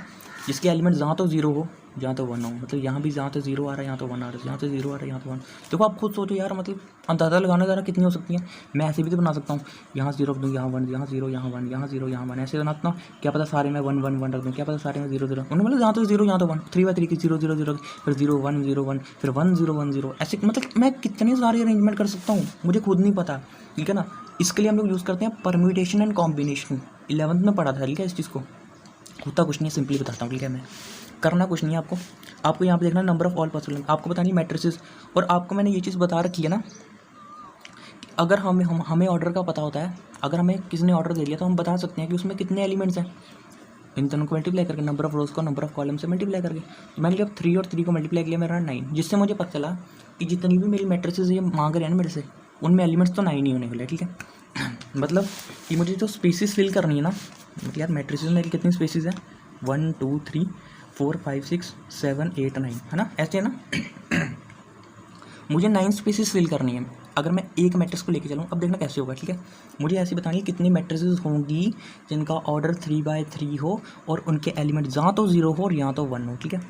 जिसके एलिमेंट जहाँ तो 0 हो जहाँ तो 1 हो। मतलब यहाँ भी जहाँ तो 0 आ रहा है, यहाँ तो 1 आ रहा है, यहाँ तो 0 आ रहा है, यहाँ तो 1। देखो आप खुद सोचो यार, मतलब अंदाज़ा लगाना ज़रा कितनी हो सकती है। मैं ऐसे भी तो बना सकता हूँ, यहाँ 0 रख दूँ, यहाँ 1, यहाँ 0, यहाँ 1, यहाँ 0, यहाँ 1, ऐसे बनाता हूँ। क्या पता सारे में 1 1 1 रख दूँ, क्या पता सारे में 0 0, मतलब जहाँ तो 0 यहाँ तो 1, 3/3 की 0 0 0, फिर 0 1 0 1, फिर 1 0 1 0, ऐसे मतलब मैं कितने सारे अरेंजमेंट कर सकता हूँ, मुझे खुद नहीं पता, ठीक है ना। इसके लिए हम लोग यूज़ करते हैं परम्यूटेशन एंड कॉम्बिनेशन। 11th में पढ़ा था, ठीक है, इस चीज़ को। होता कुछ नहीं है, सिंपली बताता हूँ, ठीक है। मैं करना कुछ नहीं है आपको यहाँ पे देखना नंबर ऑफ ऑल पॉसिबल, आपको बतानी मैट्रिसेस। और आपको मैंने ये चीज़ बता रखी है ना, अगर हमें ऑर्डर का पता होता है, अगर हमें किसी ने ऑर्डर दे दिया तो हम बता सकते हैं कि उसमें कितने एलिमेंट्स हैं, इन दोनों को मल्टीप्लाई करके, नंबर ऑफ रोज को नंबर ऑफ कॉलम से मल्टीप्लाई करके। तो मैंने जब 3 और 3 को मल्टीप्लाई किया मेरा 9, जिससे मुझे पता चला कि जितनी भी मेरी मैट्रिसेस ये मांग रहे हैं ना मेरे से, उनमें एलिमेंट्स तो 9 ही होने वाले, ठीक है। मतलब कि मुझे जो स्पेसिस फिल करनी है ना, मतलब यार मैट्रिसेस में कितनी स्पेसिस है, 1 2 3 4 5 6 7 8 9, है ना, ऐसे है ना। मुझे 9 स्पेसिस फिल करनी है अगर मैं एक मैट्रिक्स को लेके चलूँ। अब देखना कैसे होगा, ठीक है। मुझे ऐसे बतानी है कितनी मैट्रिसेस होंगी जिनका ऑर्डर 3/3 हो और उनके एलिमेंट या तो 0 हो और या तो 1 हो, ठीक है।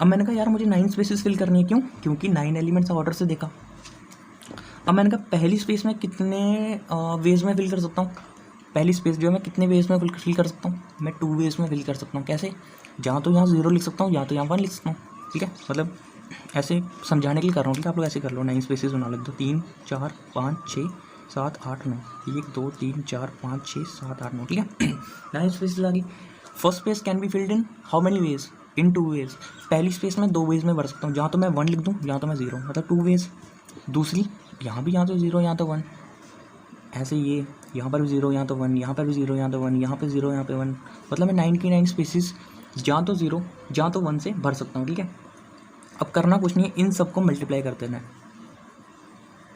अब मैंने कहा यार मुझे 9 स्पेसिस फिल करनी है, क्यों, क्योंकि 9 एलिमेंट्स ऑर्डर से देखा। अब मैंने कहा पहली स्पेस में कितने वेज में फिल कर सकता हूँ, पहली स्पेस जो है मैं कितने वेज में फिल कर सकता हूँ, मैं 2 वेज में फिल कर सकता हूँ। कैसे, जहाँ तो यहाँ 0 लिख सकता हूँ, या तो यहाँ 1 लिख सकता हूँ, ठीक है। मतलब ऐसे समझाने के लिए कर रहा हूँ, ठीक है। आप लोग ऐसे कर लो, 9 स्पेसिस बना लो, 3 4 5 6 7 8 9, 1 2 3 4 5 6 7 8 9, ठीक है। 9 स्पेसिस आ गई। First space can be filled in how many ways, in 2 ways. पहली स्पेस में 2 वेज में भर सकता हूँ, जहाँ तो मैं 1 लिख दूँ, जहाँ तो मैं 0, मतलब 2 वेज। दूसरी यहाँ भी, यहाँ तो 0 यहाँ तो 1, ऐसे ये यहाँ पर भी 0 यहाँ तो 1, यहाँ पर भी 0 यहाँ तो 1, यहाँ पे 0 यहाँ पे 1, मतलब मैं 9 की 9 स्पेसिस जहाँ तो 0 जहाँ तो 1 से भर सकता हूँ, ठीक है। अब करना कुछ नहीं है, इन सबको मल्टीप्लाई कर देना है।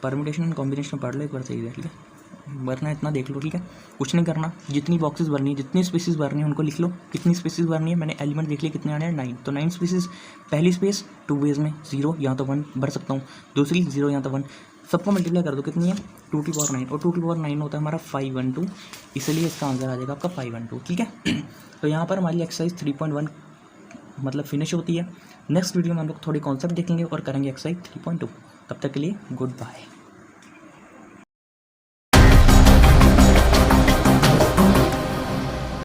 परम्यूटेशन एंड कॉम्बिनेशन पढ़ लो एक बार, सही है, ठीक है। भरना इतना देख लो, ठीक है, कुछ नहीं करना। जितनी बॉक्सेस भरनी है, जितनी स्पेसिस भरनी है उनको लिख लो, कितनी स्पेसिस भरनी है। मैंने एलिमेंट देख लिया कितने आने हैं, 9। तो 9 स्पेसिस, पहली स्पेस 2 वेज में 0 या तो 1 भर सकता हूँ, दूसरी 0 या तो 1, सबको मल्टीप्लाई कर दो, कितनी है 2⁹, और 2⁹ होता है हमारा 512, इसलिए इसका आंसर आ जाएगा आपका 512, ठीक है। तो यहाँ पर हमारी एक्सरसाइज 3.1 मतलब फिनिश होती है। नेक्स्ट वीडियो में हम लोग थोड़े कॉन्सेप्ट देखेंगे और करेंगे एक्सरसाइज 3.2। तब तक के लिए गुड बाय।